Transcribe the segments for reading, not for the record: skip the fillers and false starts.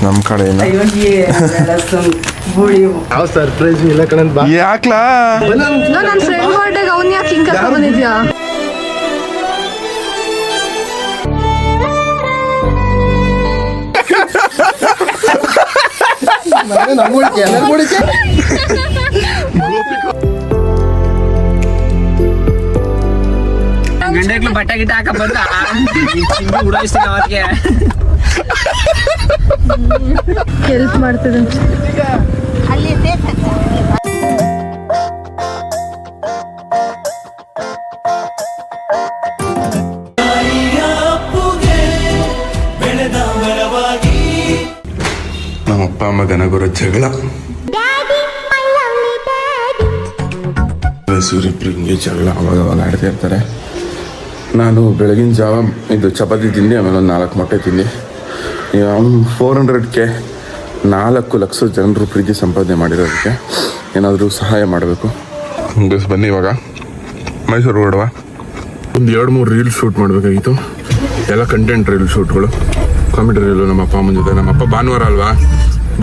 ನಮ್ಮ ಕಡೆ ಯಾವ ಸರ್ಪ್ರೈಸ್ ಇಲ್ಲ ಕಣಂತ ಬಾ. ಯಾಕ್ಲಾ ನನ್ನ ಫ್ರೆಂಡ್ ಬರ್ಡೇಗೆ ಅವ್ನು ಯಾಕೆ ಹಿಂಗೆ ಕರ್ಕೊಂಡು ಬಂದಿದ್ಯಾ? ಗಂಡಕ್ಲು ಬಟ್ಟೆ ಗಿಟ್ಟ ಹಾಕ ಬಂದ ಉಡಾಯಿಸ್ತೀನಿ ಅವತ್ತಿಗೆ ಹೆಲ್ಪ್ ಮಾಡ್ತದೆ. ನಮ್ಮ ಅಪ್ಪ ಅಮ್ಮ ಗನಗೊರ ಜಗಳ ಸೂರ್ಯಪ್ರಿಯಂಗೆ ಜಗಳ ಅವಾಗ ಆಡ್ತಾ ಇರ್ತಾರೆ. ನಾನು ಬೆಳಗಿನ ಜಾವ ಇದು ಚಪಾತಿ ತಿಂದು ಆಮೇಲೆ ಒಂದು 4 ಮೊಟ್ಟೆ ತಿಂದು 400K 4 ಲಕ್ಷ ಜನರು ಪ್ರೀತಿ ಸಂಪಾದನೆ ಮಾಡಿರೋದಕ್ಕೆ ಏನಾದರೂ ಸಹಾಯ ಮಾಡಬೇಕು. ಬನ್ನಿ ಇವಾಗ ಮೈಸೂರು ಹೊರಡುವ. ಒಂದು 2-3 ರೀಲ್ಸ್ ಶೂಟ್ ಮಾಡಬೇಕಾಗಿತ್ತು. ಎಲ್ಲ ಕಂಟೆಂಟ್ ರೀಲ್ ಶೂಟ್ಗಳು, ಕಾಮಿಡಿ ರೀಲು. ನಮ್ಮ ಅಪ್ಪ ಅಮ್ಮನ ಜೊತೆ. ನಮ್ಮ ಅಪ್ಪ ಭಾನುವಾರ ಅಲ್ವಾ,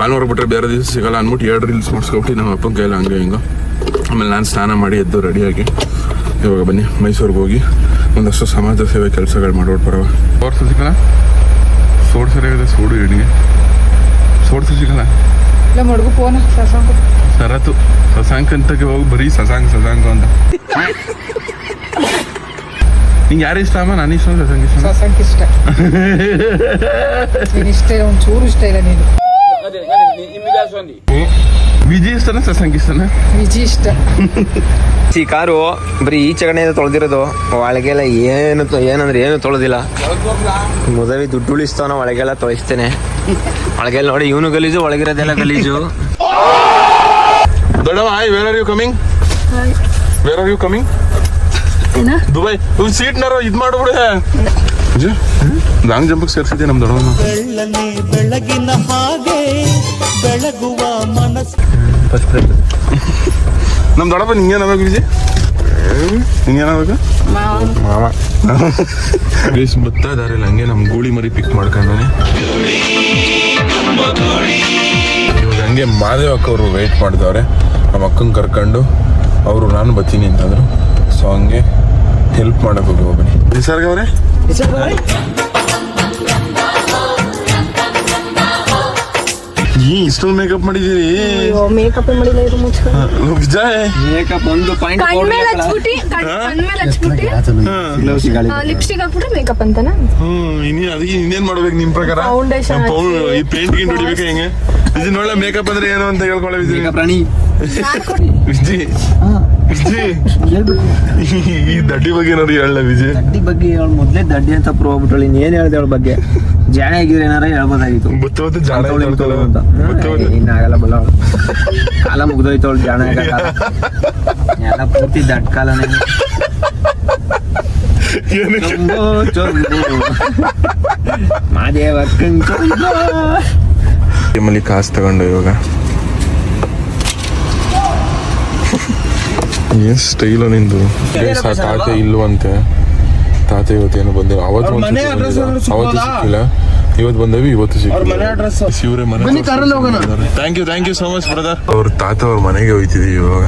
ಭಾನುವಾರ ಬಿಟ್ಟರೆ ಬೇರೆ ದಿವಸ ಸಿಗಲ್ಲ ಅಂದ್ಬಿಟ್ಟು 2 ರೀಲ್ಸ್ ಮಾಡಿಸ್ಕೊಬಿಟ್ಟು ನಮ್ಮ ಅಪ್ಪನ ಕೈಯಲ್ಲಿ ಹಂಗೆ ಹಿಂಗೆ. ಆಮೇಲೆ ನಾನು ಸ್ನಾನ ಮಾಡಿ ಎದ್ದು ರೆಡಿಯಾಗಿ ಇವಾಗ ಬನ್ನಿ ಮೈಸೂರಿಗೆ ಹೋಗಿ ಒಂದಷ್ಟು ಸಮಾಜ ಸೇವೆ ಕೆಲಸಗಳು ಮಾಡೋದು ಬರವ. ಸೋಡ್ಸು ಸಿಗಲ್ಲ, ಸೋಡು ಸರಿಯಾಗಿದೆ. ಸೋಡು ಹಿಡಿಗೆ ಸೋಡ್ಸು ಸಿಗಲ್ಲ. ಸರತು ಸಸಾಂಕ್ ಅಂತಕ್ಕೆ ಹೋಗಿ ಬರೀ ಸಸಾಂಕ್ ಅಂತ. ನಿಂಗೆ ಯಾರು ಇಷ್ಟ ಅಮ್ಮ? ನಾನು ಇಷ್ಟ ಸಸಾಂಕ್ ಇಷ್ಟ. ಒಂಚೂರು ಇಷ್ಟ ಇಲ್ಲ ನೀನು. ವಿಜಿ ಇಷ್ಟನ ಸಸಾಂಕ್ ಇಷ್ಟನ? ವಿಜಿ ಇಷ್ಟ. ಈ ಕಾರು ಬರೀ ಈಚೆಗಡೆಯಿಂದ ತೊಳೆದಿರೋದು, ಒಳಗೆಲ್ಲ ಏನಂದ್ರೆ ಏನು ತೊಳೆದಿಲ್ಲ. ಮೊದಲೇ ದುಡ್ಡು ಉಳಿಸ್ತಾವ, ಒಳಗೆಲ್ಲ ತೊಳಿಸ್ತೇನೆ. ಒಳಗೆಲ್ಲ ನೋಡಿ ಇವನು ಗಲೀಜು, ಒಳಗಿರೋದೆಲ್ಲ ಗಲೀಜು. ದೊಡ್ಡವ, where are you coming? Where are you coming? Dubai. ಸೀಟ್ನಾರು ಇದು ಮಾಡ್ಬಿಡೆ. ಲಾಂಗ್ ಜಂಪಿಗೆ ಸೇರಿಸಿದ್ದೆ ನಮ್ಮ ದೊಡ್ಡವನ್ನ. ಬೆಳಗಿನ ಹಾಗೆ ಬೆಳಗುವ ಮನಸ್ಸು. ನಮ್ಮ ದೊಡ್ಡಪ್ಪ ನಿಂಗೇನಾಗಬೇಕು ವಿಜಯ್? ನಿಂಗೇನಾಗಬೇಕು? ಮಾಮ ಪ್ಲೀಸ್ ಬರ್ತಾ ಇದಾರೆ. ಹಂಗೆ ನಮ್ಮ ಗೂಳಿ ಮರಿ ಪಿಕ್ ಮಾಡ್ಕೊಂಡಾನೆ. ಇವಾಗ ಹಂಗೆ ಮಾದೇವ್ ಅಕ್ಕ ಅವರು ವೆಯ್ಟ್ ಮಾಡಿದವ್ರೆ. ನಮ್ಮ ಅಕ್ಕನ ಕರ್ಕೊಂಡು ಅವರು ನಾನು ಬರ್ತೀನಿ ಅಂತಂದರು. ಸೊ ಹಂಗೆ ಹೆಲ್ಪ್ ಮಾಡಕ್ಕೆ ಹೋಗಿ ಬನ್ನಿ. ನಿಸರ್ಗ ಅವರೇ, ಇಷ್ಟೊಂದು ಮೇಕಪ್ ಮಾಡಿದ್ದೀರಿ? ಮೇಕಪ್ ಮಾಡಿಲ್ಲ ಇರು ವಿಜಯ್. ಮೇಕಪ್ ಒಂದು ಪಾಯಿಂಟ್ ಲಿಪ್ಸ್ಟಿಕ್ ಹಾಕ್ಬಿಟ್ರೆ ಮೇಕಪ್ ಅಂತನಾ? ಅದಕ್ಕೆ ಇನ್ನೇನ್ ಮಾಡ್ಬೇಕು ನಿಮ್ ಪ್ರಕಾರ? ಈ ಪೇಂಟ್ ಗಿಂಟ್ ಹೊಡಿಬೇಕು ಹೆಂಗೆ? ವಿಜಯ್ ನೋಡ್ಲ ಮೇಕಪ್ ಅಂದ್ರೆ ಏನು ಅಂತ ಹೇಳ್ಕೊಳ್ಳ. ವಿಜಯ್ ಪ್ರಾಣಿ ವಿಜಯ್ ವಿಜಯ್ ಈ ದಡ್ಡಿ ಬಗ್ಗೆ ನೋಡಿ ಹೇಳ. ವಿಜಯ್ ದಡ್ಡಿ ಬಗ್ಗೆ ಮೊದ್ಲೇ ದಡ್ಡಿ ಅಂತ ಪ್ರೂವ್ ಆಗ್ಬಿಟ್ಟಳು. ಇನ್ನೇನ್ ಹೇಳ್ದೆ ಅವಳ ಬಗ್ಗೆ? ಜಾಣ ಆಗಿದ್ರೆ ಏನಾರ ಹೇಳ್ಬೋದಾಗಿತ್ತು. ಬುತ್ತವತ್ತು ಜಾಣ ಅಂತ ಇನ್ನಾಗಲ್ಲ ಬಲ್ಲ. ಕಾಲ ಮುಗ್ದೋಯ್ತು ಅವಳು ಜಾಣ ಆಗಲ್ಲ. ಎಲ್ಲ ಪೂರ್ತಿ ದಡ್ ಕಾಲನೇ. ಮಾದೇವ ಮಲ್ಲಿ ಕಾಸು ತಗೊಂಡು ಇವಾಗ ಏನ್ ಸ್ಟೈಲು ನಿಂದು. ತಾತೆ ಇಲ್ವಂತೆ. ತಾತೆ ಇವತ್ತೇನು ಬಂದೇವು. ಅವತ್ತು ಸಿಕ್ಕಿಲ್ಲ, ಇವತ್ತು ಬಂದೇವಿ, ಇವತ್ತು ಸಿಕ್ಕಿಲ್ಲ. ಶಿವರೇ ಮನೆ. Thank you so much brother. ಅವ್ರ ತಾತ ಅವ್ರ ಮನೆಗೆ ಹೋಯ್ತಿದೀವಿ ಇವಾಗ.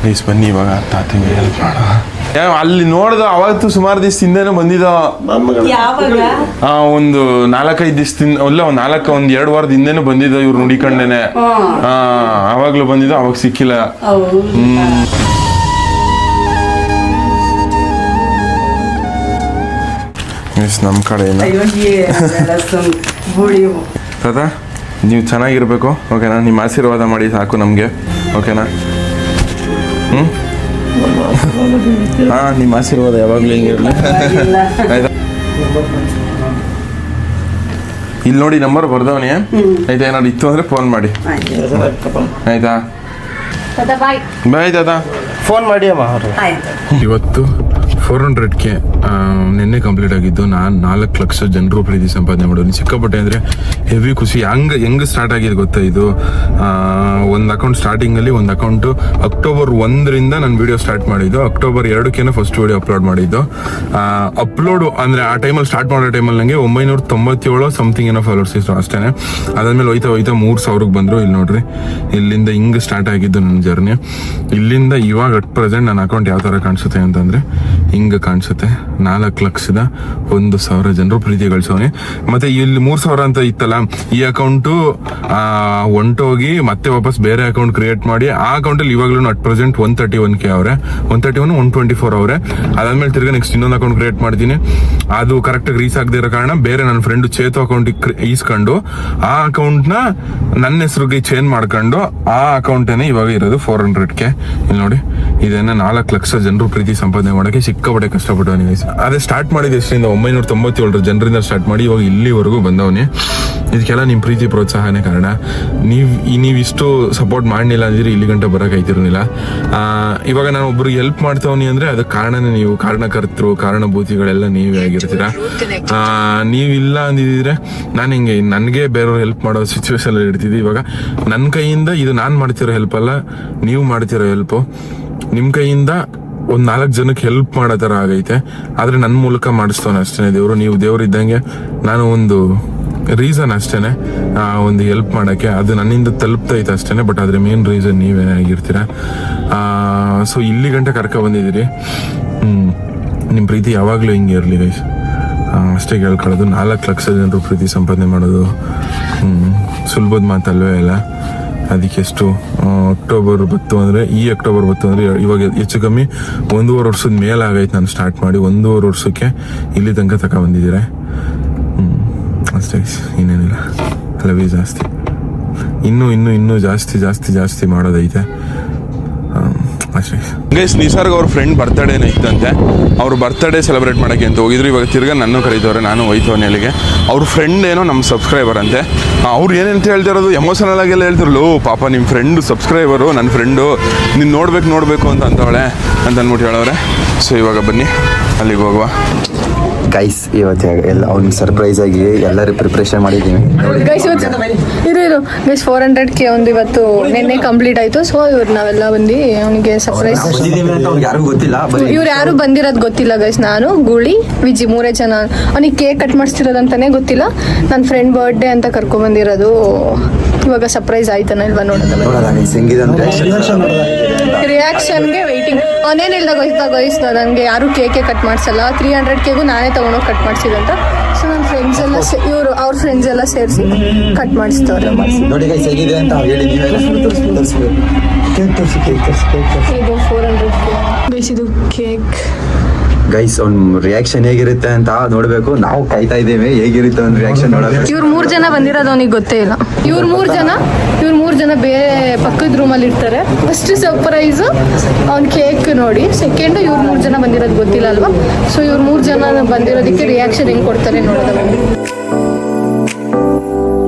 ಪ್ಲೀಸ್ ಬನ್ನಿ ಇವಾಗ ತಾತಿಗೆ ಹೆಲ್ಪ್ ಮಾಡ. ಅಲ್ಲಿ ನೋಡ್ದ ಅವತ್ತು ಸುಮಾರು ದಿವಸ ಹಿಂದೆನೂ ಬಂದಿದ್ದ. ಒಂದು 4-5 ದಿವಸದಿಂದ ಅಲ್ಲ, ಒಂದು 2 ವಾರದ ಹಿಂದೆನೂ ಬಂದಿದ್ದ. ಇವ್ರು ನುಡಿಕೊಂಡೇನೆ ಅವಾಗ್ಲೂ ಬಂದಿದ್ದ, ಅವಾಗ ಸಿಕ್ಕಿಲ್ಲ. ನಮ್ಮ ಕಡೆ ತಾತ ನೀವು ಚೆನ್ನಾಗಿರ್ಬೇಕು, ಓಕೆನಾ? ನಿಮ್ಮ ಆಶೀರ್ವಾದ ಮಾಡಿ ಸಾಕು ನಮಗೆ, ಓಕೆನಾ? ನಿಮ್ಮ ಆಶೀರ್ವಾದ ಯಾವಾಗಲೂ ಹಿಂಗಿರಲಿ, ಆಯ್ತಾ? ಇಲ್ಲಿ ನೋಡಿ ನಂಬರ್ ಬರ್ದವನಿ, ಆಯ್ತಾ? ಏನಾದ್ರು ಇತ್ತು ಅಂದ್ರೆ ಫೋನ್ ಮಾಡಿ, ಆಯ್ತಾ? ಬಾಯ್ ತಾತ. ಫೋನ್ ಮಾಡಿ ಅಮ್ಮ. ಇವತ್ತು 400K ನಿನ್ನೆ ಕಂಪ್ಲೀಟ್ ಆಗಿದ್ದು. ನಾನು 4 ಲಕ್ಷ ಜನರು ಪ್ರೀತಿ ಸಂಪಾದನೆ ಮಾಡೋದು ಸಿಕ್ಕಾಪಟ್ಟೆ ಅಂದರೆ ಹೆವಿ ಖುಷಿ. ಹೆಂಗೆ ಸ್ಟಾರ್ಟ್ ಆಗಿದೆ ಗೊತ್ತಾ ಇದು? ಒಂದು ಅಕೌಂಟ್ ಸ್ಟಾರ್ಟಿಂಗಲ್ಲಿ ಒಂದು ಅಕೌಂಟು ಅಕ್ಟೋಬರ್ 1ರಿಂದ ನಾನು ವಿಡಿಯೋ ಸ್ಟಾರ್ಟ್ ಮಾಡಿದ್ದು. ಅಕ್ಟೋಬರ್ 2ಕ್ಕೆ ಫಸ್ಟ್ ವಿಡಿಯೋ ಅಪ್ಲೋಡ್ ಮಾಡಿದ್ದು. ಅಪ್ಲೋಡು ಅಂದರೆ ಆ ಟೈಮಲ್ಲಿ ಸ್ಟಾರ್ಟ್ ಮಾಡೋ ಟೈಮಲ್ಲಿ ನನಗೆ 997 ಸಮಥಿಂಗ್ ಏನೋ ಫಾಲೋವರ್ಸ್ ಇತ್ತು ಅಷ್ಟೇ. ಅದಾದ್ಮೇಲೆ ಹೋಯ್ತಾ 3,000ಕ್ಕೆ ಬಂದರು. ಇಲ್ಲಿ ನೋಡ್ರಿ, ಇಲ್ಲಿಂದ ಹಿಂಗೆ ಸ್ಟಾರ್ಟ್ ಆಗಿದ್ದು ನನ್ನ ಜರ್ನಿ. ಇಲ್ಲಿಂದ ಇವಾಗ ಅಟ್ ಪ್ರೆಸೆಂಟ್ ನನ್ನ ಅಕೌಂಟ್ ಯಾವ ಥರ ಕಾಣಿಸುತ್ತೆ ಅಂತಂದರೆ ಹಿಂಗೆ ಕಾಣಿಸುತ್ತೆ. 4,01,000 ಜನರು ಪ್ರೀತಿ ಗಳಿಸೋನೆ. ಮತ್ತೆ ಇಲ್ಲಿ 3,000 ಅಂತ ಇತ್ತಲ್ಲ, ಈ ಅಕೌಂಟು ಹೊಂಟೋಗಿ ಮತ್ತೆ ವಾಪಸ್ ಬೇರೆ ಅಕೌಂಟ್ ಕ್ರಿಯೇಟ್ ಮಾಡಿ ಆ ಅಕೌಂಟಲ್ಲಿ ಇವಾಗಲೂ ಅಟ್ ಪ್ರೆಸೆಂಟ್ 131K ಅವರೇ, 124 ಅವರೇ. ಅದಾದ್ಮೇಲೆ ತಿರ್ಗಿ ನೆಕ್ಸ್ಟ್ ಇನ್ನೊಂದು ಅಕೌಂಟ್ ಕ್ರಿಯೇಟ್ ಮಾಡ್ತೀನಿ. ಅದು ಕರೆಕ್ಟಾಗಿ ರೀಚ್ ಆಗದೆ ಇರೋ ಕಾರಣ ಬೇರೆ ನನ್ನ ಫ್ರೆಂಡ್ ಚೇತು ಅಕೌಂಟಿಗೆ ಈಸ್ಕೊಂಡು ಆ ಅಕೌಂಟ್ನ ನನ್ನ ಹೆಸರಿಗೆ ಚೇಂಜ್ ಮಾಡ್ಕೊಂಡು ಆ ಅಕೌಂಟೇನೆ ಇವಾಗ ಇರೋದು 400K. ಇಲ್ಲಿ ನೋಡಿ, ಇದನ್ನ 4 ಲಕ್ಷ ಜನರು ಪ್ರೀತಿ ಸಂಪಾದನೆ ಮಾಡೋಕೆ ಸಿಕ್ಕಾಪಟ್ಟೆ ಕಷ್ಟಪಟ್ಟವನಿಗೆ. ಅದೇ ಸ್ಟಾರ್ಟ್ ಮಾಡಿದ ಎಷ್ಟರಿಂದ 997 ಜನರಿಂದ ಸ್ಟಾರ್ಟ್ ಮಾಡಿ ಇವಾಗ ಇಲ್ಲಿವರೆಗೂ ಬಂದವನಿ. ಇದಕ್ಕೆಲ್ಲ ನಿಮ್ಮ ಪ್ರೀತಿ ಪ್ರೋತ್ಸಾಹನೇ ಕಾರಣ. ನೀವಿಷ್ಟು ಸಪೋರ್ಟ್ ಮಾಡಲಿಲ್ಲ ಅಂದ್ರೆ ಇಲ್ಲಿ ಗಂಟೆ ಬರೋಕಾಯ್ತಿರಲಿಲ್ಲ. ಇವಾಗ ನಾನು ಒಬ್ರಿಗೆ ಹೆಲ್ಪ್ ಮಾಡ್ತಾವನಿ ಅಂದ್ರೆ ಅದಕ್ಕೆ ಕಾರಣನೇ ನೀವು, ಕಾರಣಕರ್ತರು, ಕಾರಣಭೂತಿಗಳೆಲ್ಲ ನೀವೇ ಆಗಿರ್ತೀರಾ. ನೀವಿಲ್ಲ ಅಂದಿದ್ರೆ ನಾನು ಹಿಂಗೆ ನನಗೆ ಬೇರೆಯವ್ರು ಹೆಲ್ಪ್ ಮಾಡೋ ಸಿಚುವೇಶನ್ ಇರ್ತಿದ್ದೆ. ಇವಾಗ ನನ್ನ ಕೈಯಿಂದ ಇದು ನಾನು ಮಾಡ್ತಿರೋ ಹೆಲ್ಪ್ ಅಲ್ಲ, ನೀವು ಮಾಡ್ತಿರೋ ಹೆಲ್ಪು. ನಿಮ್ಮ ಕೈಯಿಂದ ಒಂದು 4 ಜನಕ್ಕೆ ಹೆಲ್ಪ್ ಮಾಡೋ ಥರ ಆಗೈತೆ. ಆದರೆ ನನ್ನ ಮೂಲಕ ಮಾಡಿಸ್ತವನ ಅಷ್ಟೇ ದೇವರು. ನೀವು ದೇವ್ರು ಇದ್ದಂಗೆ, ನಾನು ಒಂದು ರೀಸನ್ ಅಷ್ಟೇ ಒಂದು ಹೆಲ್ಪ್ ಮಾಡೋಕ್ಕೆ. ಅದು ನನ್ನಿಂದ ತಲುಪ್ತೈತೆ ಅಷ್ಟೇ, ಬಟ್ ಅದ್ರ ಮೇನ್ ರೀಸನ್ ನೀವೇ ಆಗಿರ್ತೀರ. ಸೊ ಇಲ್ಲಿ ಗಂಟೆ ಕರ್ಕೊ ಬಂದಿದ್ದೀರಿ. ನಿಮ್ಮ ಪ್ರೀತಿ ಯಾವಾಗಲೂ ಹಿಂಗೆ ಇರಲಿ ಗೈಸ್, ಅಷ್ಟೇ ಕೇಳ್ಕೊಳ್ಳೋದು. 4 ಲಕ್ಷ ಜನರು ಪ್ರೀತಿ ಸಂಪಾದನೆ ಮಾಡೋದು ಸುಲಭದ ಮಾತಲ್ವೇ ಅಲ್ಲ. ಅದಕ್ಕೆಷ್ಟು ಅಕ್ಟೋಬರ್ ಬತ್ತು ಅಂದರೆ, ಈ ಅಕ್ಟೋಬರ್ ಬತ್ತು ಅಂದರೆ ಇವಾಗ ಹೆಚ್ಚು ಕಮ್ಮಿ 1.5 ವರ್ಷದ ಮೇಲಾಗೈತೆ ನಾನು ಸ್ಟಾರ್ಟ್ ಮಾಡಿ. 1.5 ವರ್ಷಕ್ಕೆ ಇಲ್ಲಿ ತನಕ ಬಂದಿದ್ದೀರ. ಅಷ್ಟೇ, ಇನ್ನೇನಿಲ್ಲ. ಲವ್ ಜಾಸ್ತಿ, ಇನ್ನೂ ಜಾಸ್ತಿ ಮಾಡೋದೈತೆ ಅಷ್ಟೇ. ಗೈಸ್, ನಿಸರ್ಗ ಅವ್ರ ಫ್ರೆಂಡ್ ಬರ್ತ್ಡೇನೇ ಇತ್ತಂತೆ. ಅವ್ರ ಬರ್ತ್ಡೇ ಸೆಲೆಬ್ರೇಟ್ ಮಾಡೋಕ್ಕೆ ಅಂತ ಹೋಗಿದ್ರು. ಇವಾಗ ತಿರ್ಗಾ ನನ್ನ ಕರೀತವ್ರೆ, ನಾನು ಹೋಯ್ತವನೆ ಅಲ್ಲಿಗೆ. ಅವ್ರ ಫ್ರೆಂಡ್ ಏನೋ ನಮ್ಮ ಸಬ್ಸ್ಕ್ರೈಬರ್ ಅಂತೆ. ಅವ್ರು ಏನೇಂತ ಹೇಳ್ತಿರೋದು ಎಮೋಷನಲ್ ಆಗೆಲ್ಲ ಹೇಳ್ತಿರಲ್ಲ, ಪಾಪ ನಿಮ್ಮ ಫ್ರೆಂಡು ಸಬ್ಸ್ಕ್ರೈಬರು, ನನ್ನ ಫ್ರೆಂಡು ನೀನು ನೋಡಬೇಕು ಅಂತ ಅಂತವಳೆ ಅಂತ ಅಂದ್ಬಿಟ್ಟು ಹೇಳೋರೆ. ಸೊ ಇವಾಗ ಬನ್ನಿ ಅಲ್ಲಿಗೆ ಹೋಗುವ. ಗೈಸ್, ಇವತ್ತು ಎಲ್ಲ ಅವ್ನಿಗೆ ಸರ್ಪ್ರೈಸ್ ಆಗಿ ಎಲ್ಲರೂ ಪ್ರಿಪ್ರೇಷನ್ ಮಾಡಿದ್ದೀವಿ. ಗೈಸ್ ಇರು ಗೈಸ್ 400K ಒಂದು ಇವತ್ತು ನಿನ್ನೆ ಕಂಪ್ಲೀಟ್ ಆಯ್ತು. ಸೊ ಇವ್ರು ನಾವೆಲ್ಲ ಬಂದು ಅವನಿಗೆ ಸರ್ಪ್ರೈಸ್. ಯಾರಿಗೂ ಗೊತ್ತಿಲ್ಲ, ಇವ್ರು ಯಾರು ಬಂದಿರೋದು ಗೊತ್ತಿಲ್ಲ ಗೈಸ್. ನಾನು, ಗುಳಿ, ವಿಜಿ 3 ಜನ. ಅವನಿಗೆ ಕೇಕ್ ಕಟ್ ಮಾಡಿಸ್ತಿರೋದಂತಾನೆ ಗೊತ್ತಿಲ್ಲ. ನನ್ನ ಫ್ರೆಂಡ್ ಬರ್ಡೇ ಅಂತ ಕರ್ಕೊಂಡ್ ಬಂದಿರೋದು. ಇವಾಗ ಸರ್ಪ್ರೈಸ್ ಆಯ್ತಾನ ಇಲ್ವಾ ನೋಡೋದು. ರಿಯಾಕ್ಷನ್ಗೆ ವೆಯ್ಟಿಂಗ್. ಅವನೇನು ಹೇಳ್ದ ಗೈಸ್, ನನಗೆ ಯಾರು ಕೇಕೆ ಕಟ್ ಮಾಡಿಸಲ್ಲ, 300Kಗೂ ನಾನೇ ತಗೊಂಡೋಗಿ ಕಟ್ ಮಾಡಿಸಿದಂತ. ಸೊ ನನ್ನ ಫ್ರೆಂಡ್ಸ್ ಎಲ್ಲ ಅವ್ರ ಫ್ರೆಂಡ್ಸ್ ಎಲ್ಲ ಸೇರಿಸಿ ಕಟ್ ಮಾಡಿಸ್ತವ್ರೆ. ನೋಡಿ ಗೈಸ್ ಹೇಗಿದೆ ಅಂತ ಹೇಳಿ. ಇದು 400K ಗೈಸ್. ಇದು ಕೇಕ್ ಗೈಸ್, ಅವ್ನ ರಿಯಾಕ್ಷನ್ ಹೇಗಿರುತ್ತೆ ಅಂತ ನೋಡ್ಬೇಕು. ನಾವು ಕಾಯ್ತಾ ಇದ್ದೇವೆ ಹೇಗಿರುತ್ತೆ ಅವ್ನ ರಿಯಾಕ್ಷನ್ ನೋಡಬೇಕು. ಇವ್ರು 3 ಜನ ಬಂದಿರೋದು ಅವನಿಗೆ ಗೊತ್ತೇ ಇಲ್ಲ. ಇವ್ರು 3 ಜನ ಬೇರೆ ಪಕ್ಕದ ರೂಮಲ್ಲಿ ಇರ್ತಾರೆ. ಫಸ್ಟ್ ಸರ್ಪ್ರೈಸ್ ಅವ್ನ ಕೇಕ್ ನೋಡಿ. ಸೆಕೆಂಡ್ ಇವ್ರು 3 ಜನ ಬಂದಿರೋದು ಗೊತ್ತಿಲ್ಲ ಅಲ್ವಾ. ಸೊ ಇವ್ರು 3 ಜನ ಬಂದಿರೋದಕ್ಕೆ ರಿಯಾಕ್ಷನ್ ಹೆಂಗ್ ಕೊಡ್ತಾರೆ ನೋಡೋದು.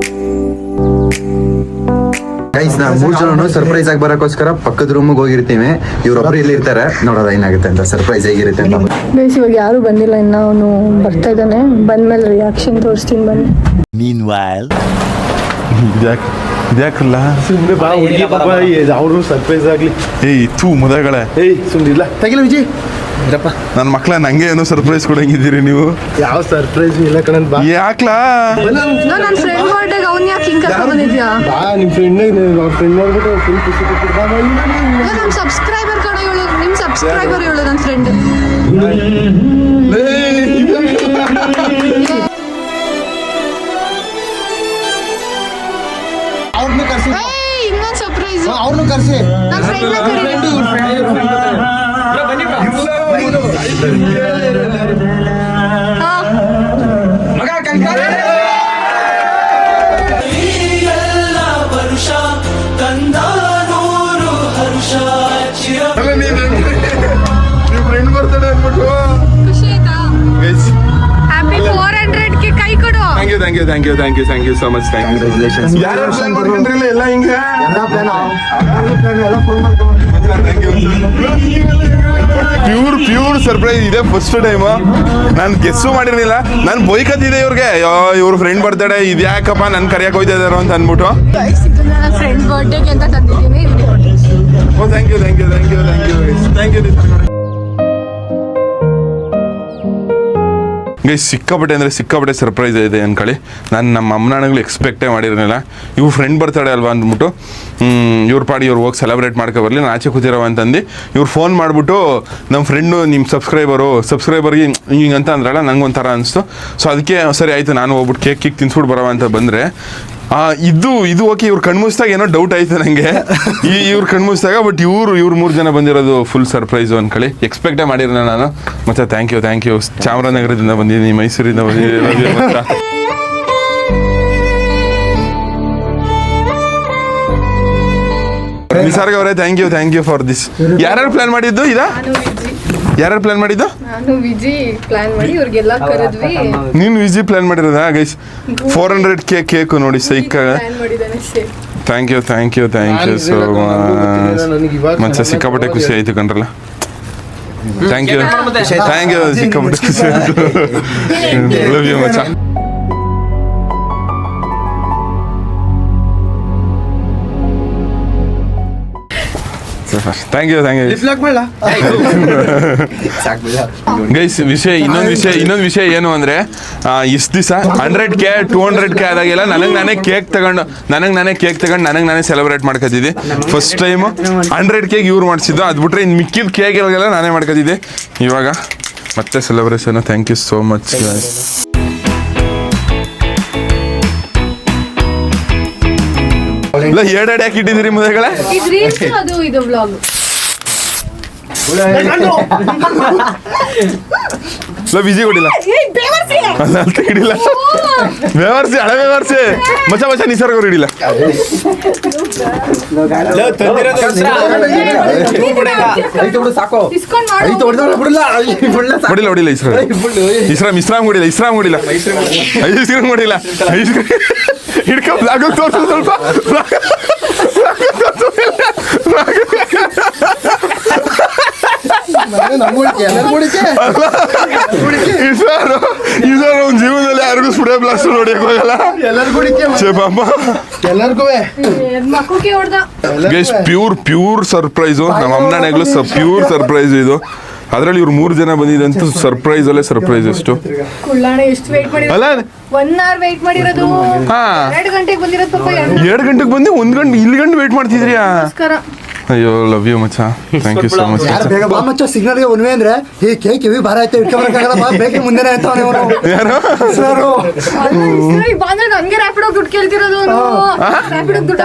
ಗೈಸ್, ನಾವು 3 ಜನ ಸರ್ಪ್ರೈಸ್ ಆಗಿ ಬರೋಕ್ಕೋಸ್ಕರ ಪಕ್ಕದ ರೂಮಿಗೆ ಹೋಗಿರ್ತೀವಿ. ಇವ್ರೊಬ್ರು ಇಲ್ಲಿ ಇರ್ತಾರೆ, ನೋಡೋದ ಏನಾಗುತ್ತೆ ಅಂತ, ಸರ್ಪ್ರೈಸ್ ಹೇಗಿರುತ್ತೆ ಅಂತ. ಗೈಸ್ ಇವಾಗ ಯಾರು ಬಂದಿಲ್ಲ ಇನ್ನ. ಅವನು ಬರ್ತಾ ಇದ್ದಾನೆ. ಬಂದ್ಮೇಲೆ ರಿಯಾಕ್ಷನ್ ತೋರಿಸ್ತೀನಿ ಬನ್ನಿ. ಇದ್ಯಾಕಲ್ಲ ಸುಮ್ಮನೆ ಬಾ, ಹುಡುಗಿ ಪಾಪ ಅವ್ರು ಸರ್ಪ್ರೈಸ್ ಆಗ್ಲಿ. ಏಯ್ ಥೂ ಮುದಗಳೇ, ಸುಮ್ಮನೆ ಇಲ್ಲ ತೆಗಿಲ್ಲ ವಿಜಯ್. ನನ್ನ ಮಕ್ಳ ನಂಗೆ ಏನೋ ಸರ್ಪ್ರೈಸ್ ಕೊಡಂಗಿದ್ದೀರಿ ನೀವು. ಯಾವ ಸರ್ಪ್ರೈಸ್ ಇಲ್ಲ ಕಣಂತ ಬಾ. ಯಾಕ್ಲಾ? ನನ್ನ ಫ್ರೆಂಡ್ ಬರ್ಡೇಗೆ ಅವ್ನು ಯಾಕೆ ಹಿಂಗೆ ಕರ್ಕೊಂಡ್ ಬಂದಿದ್ಯಾ? ಬಾ, ನಿಮ್ಮ ಫ್ರೆಂಡ್ ನೋಡ್ಬಿಟ್ಟು ಫುಲ್ ಖುಷಿ ಕೊಟ್ಟಿದ್ದ. ನಮ್ಮ ಸಬ್ಸ್ಕ್ರೈಬರ್ ಕಡೆ ಹೇಳು, ನಿಮ್ಮ ಸಬ್ಸ್ಕ್ರೈಬರ್ ಹೇಳು ನನ್ನ ಫ್ರೆಂಡ್. ಅವ್ರನ್ನೂ ಕರ್ಸಿ, ಇನ್ನೊಂದು ಸರ್ಪ್ರೈಸ್. ಅವ್ರನ್ನೂ ಕರ್ಸಿ. ನನ್ನ ಫ್ರೆಂಡ್ ಖುಷಿ ಆಯ್ತಾ? ಹ್ಯಾಪಿ 400K ಕೈ ಕೊಡು. Thank you so much. Congratulations. ಯಾರು ಪ್ಲಾನ್ ಮಾಡ್ಕೊಂಡ್ರಿಲ್ಲ ಎಲ್ಲ ಹಿಂಗೆ? ಪ್ಯೂರ್ ಸರ್ಪ್ರೈಸ್ ಇದೆ ಫಸ್ಟ್ ಟೈಮ್. ನಾನು ಗೆಸ್ಸು ಮಾಡಿರಲಿಲ್ಲ. ನಾನು ಬೈಕತ್ತಿದ್ದೆ ಇವ್ರಿಗೆ, ಇವ್ರ ಫ್ರೆಂಡ್ ಬರ್ತಾಡೆ ಇದ್ಯಾಕಪ್ಪ ನನ್ನ ಕರಿಯಕ್ಕೆ ಹೋಯ್ತಾ ಇದಾರೋ ಅಂತ ಅಂದ್ಬಿಟ್ಟು. ಫ್ರೆಂಡ್ ಬರ್ಡೇಗೆ ಅಂತ ತಂದಿದ್ದೀನಿ. Oh thank you thank you thank you thank you thank you. Guys ಸಿಕ್ಕಾಪಟ್ಟೆ ಅಂದರೆ ಸಿಕ್ಕಾಪಟ್ಟೆ ಸರ್ಪ್ರೈಸ್ ಇದೆ ಅನ್ಕೊಳ್ಳಿ. ನಾನು ನಮ್ಮ ಅಮ್ಮನಾಣಗಳು ಎಕ್ಸ್ಪೆಕ್ಟೇ ಮಾಡಿರಲಿಲ್ಲ. ಇವ್ರು ಫ್ರೆಂಡ್ ಬರ್ತಾಳೆ ಅಲ್ವಾ ಅಂದ್ಬಿಟ್ಟು ಇವ್ರ ಪಾಡಿ ಇವ್ರು ಹೋಗಿ ಸೆಲೆಬ್ರೇಟ್ ಮಾಡ್ಕೊ ಬರಲಿ, ನಾನು ಆಚೆ ಕೂತಿರೋ ಅಂತಂದು ಇವ್ರು ಫೋನ್ ಮಾಡಿಬಿಟ್ಟು ನಮ್ಮ ಫ್ರೆಂಡು ನಿಮ್ಮ ಸಬ್ಸ್ಕ್ರೈಬರ್ಗೆ ಹಿಂಗೆ ಅಂತ ಅಂದ್ರಲ್ಲ, ನನಗೊಂಥರ ಅನಿಸ್ತು. ಸೊ ಅದಕ್ಕೆ ಸರಿ ಆಯಿತು ನಾನು ಹೋಗ್ಬಿಟ್ಟು ಕೇಕ್ ತಿನ್ಸ್ಬಿಟ್ಟು ಬರೋ ಅಂತ ಬಂದರೆ ಇದು ಓಕೆ. ಇವ್ರು ಕಣ್ಮುಚ್ಚಿದಾಗ ಏನೋ ಡೌಟ್ ಆಯಿತು ನನಗೆ ಇವ್ರು ಕಣ್ಮುಚ್ಚಿದಾಗ. ಬಟ್ ಇವ್ರು 3 ಜನ ಬಂದಿರೋದು ಫುಲ್ ಸರ್ಪ್ರೈಸು ಅನ್ಕೊಳ್ಳಿ. ಎಕ್ಸ್ಪೆಕ್ಟೇ ಮಾಡಿರಲಿಲ್ಲ ನಾನು. ಮತ್ತು ಥ್ಯಾಂಕ್ ಯು ಚಾಮರಾಜನಗರದಿಂದ ಬಂದಿದ್ದೀನಿ, ಮೈಸೂರಿಂದ ಬಂದಿದ್ದೀನಿ. ನಿಸರ್ಗ ಅವರೇ ಥ್ಯಾಂಕ್ ಯು ಫಾರ್ ದಿಸ್. ಯಾರ್ಯಾರು ಪ್ಲಾನ್ ಮಾಡಿದ್ದು ಯಾರ್ಯಾರು ಪ್ಲಾನ್ ಮಾಡಿದ್ದು? ನಾನು ವಿಜಿ ಪ್ಲಾನ್ ಮಾಡಿ ಇವ್ರಿಗೆಲ್ಲ ಕರೆದ್ವಿ. ನೀನು ವಿಜಿ ಪ್ಲಾನ್ ಮಾಡಿರೋದಾ ಗೈಸ್? 400 ಕೇಕ್ ನೋಡಿ ಸೈಕಾಗ. Thank you so much. ಮತ್ತೆ ಸಿಕ್ಕಾಪಟ್ಟೆ ಖುಷಿ ಆಯ್ತು ಕಣ್ರಲ್ಲ. ಥ್ಯಾಂಕ್ ಯು ಸಿಕ್ಕಾಪಟ್ಟೆ ಖುಷಿ ಆಯ್ತು. ಲವ್ ಯು ಮಚ. Thank you guys. ಇನ್ನೊಂದು ವಿಷಯ ಏನು ಅಂದರೆ, ಇಷ್ಟು ದಿವಸ 100K 200K ಆದಾಗೆಲ್ಲ ನನಗೆ ನಾನೇ ಕೇಕ್ ತಗೊಂಡು ನನಗೆ ನಾನೇ ಸೆಲೆಬ್ರೇಟ್ ಮಾಡ್ಕೊತಿದ್ದೆ. ಫಸ್ಟ್ ಟೈಮು 100K ಇವ್ರು ಮಾಡಿಸಿದ್ದು. ಅದು ಬಿಟ್ರೆ ಇನ್ನು ಮಿಕ್ಕಿದ ಕೇಕ್ಗೆಲ್ಲ ನಾನೇ ಮಾಡ್ಕೊತಿದ್ದೆ. ಇವಾಗ ಮತ್ತೆ celebration. Thank you so much guys. ಇಲ್ಲ 2 ಯಾಕೆ ಇಟ್ಟಿದ್ದೀರಿ ಮುದೆಗಳೇ? ಇದು ವ್ಲಾಗ್. ಬಿಜಿ ಕೊಡಿಲ್ಲ ಹಿಡಿಲ್ಲ. ವ್ಯವಹಾರಿಸಿ ಹಳೆ ವ್ಯವಹಾರಿಸಿ ಮಚ್ಚ ನಿಸರ್ಗ ಅವ್ರು ಹಿಡಿಲ್ಲ. ಹೊಡಿಲ್ಲ ಇಸ್ರಾಮ್ ಹೊಡಿಲ್ಲ. ಹಿಡ್ಕೊ ಬ್ಲಾಗ್ ತೋರ್ಸು ಸ್ವಲ್ಪ. ಜೀವನದಲ್ಲಿ ಯಾರಿಗೂ ಸ್ಪುಡೇ ಬ್ಲಾಸ್ಟ್ ನೋಡಿಯಕ್ ಹೋಗಲ್ಲ. Pure surprise. ನಮ್ಮ ಅಮ್ಮನಾಣೆಗಳು ಪ್ಯೂರ್ ಸರ್ಪ್ರೈಸ್ ಇದು. ಅದ್ರಲ್ಲಿ ಇವ್ರು 3 ಜನ ಬಂದಿದಂತೂ ಸರ್ಪ್ರೈಸ್ ಅಲ್ಲೇ ಸರ್ಪ್ರೈಸ್. ಎಷ್ಟು ಎಷ್ಟು ವೇಟ್ ಮಾಡಿರೋದು? ಅಲ್ಲ 1 hour ವೇಟ್ ಮಾಡಿರೋದು. 2 ಗಂಟೆಗೆ ಬಂದಿರೋದು ಪಾಪ. 2 ಗಂಟೆಗೆ ಬಂದು 1 ಗಂಟೆ ಇಲ್ಲಿ ಗಂಟೆ ವೇಟ್ ಮಾಡ್ತಿದ್ರಿಯಾ? ಅಯ್ಯೋ ಲವ್ ಯು ಮಚ್ಚ. Thank you so much. ಬೇಗ ಬಾ ಮಚ್ಚ. ಸಿಗ್ನಲ್ಗೆ ಒನ್ವೆ ಅಂದ್ರೆ ಈ ಕೇಕ್ ಇವಿ ಭಾರ ಆಯ್ತು ಇಟ್ಕೊಬರಕ್ಕಾಗಲ್ಲ. ಬಾ ಬೇಗ ಮುಂದೆನೆ ಆಯ್ತವನೇ ಅವನು. ಯಾರು ಸರ್? ಬಂದ್ರೆ ನನಗೆ ರ್ಯಾಪಿಡೋ ದುಡ್ಡು ಕೇಳ್ತಿರೋದು. ರ್ಯಾಪಿಡೋ ದುಡ್ಡು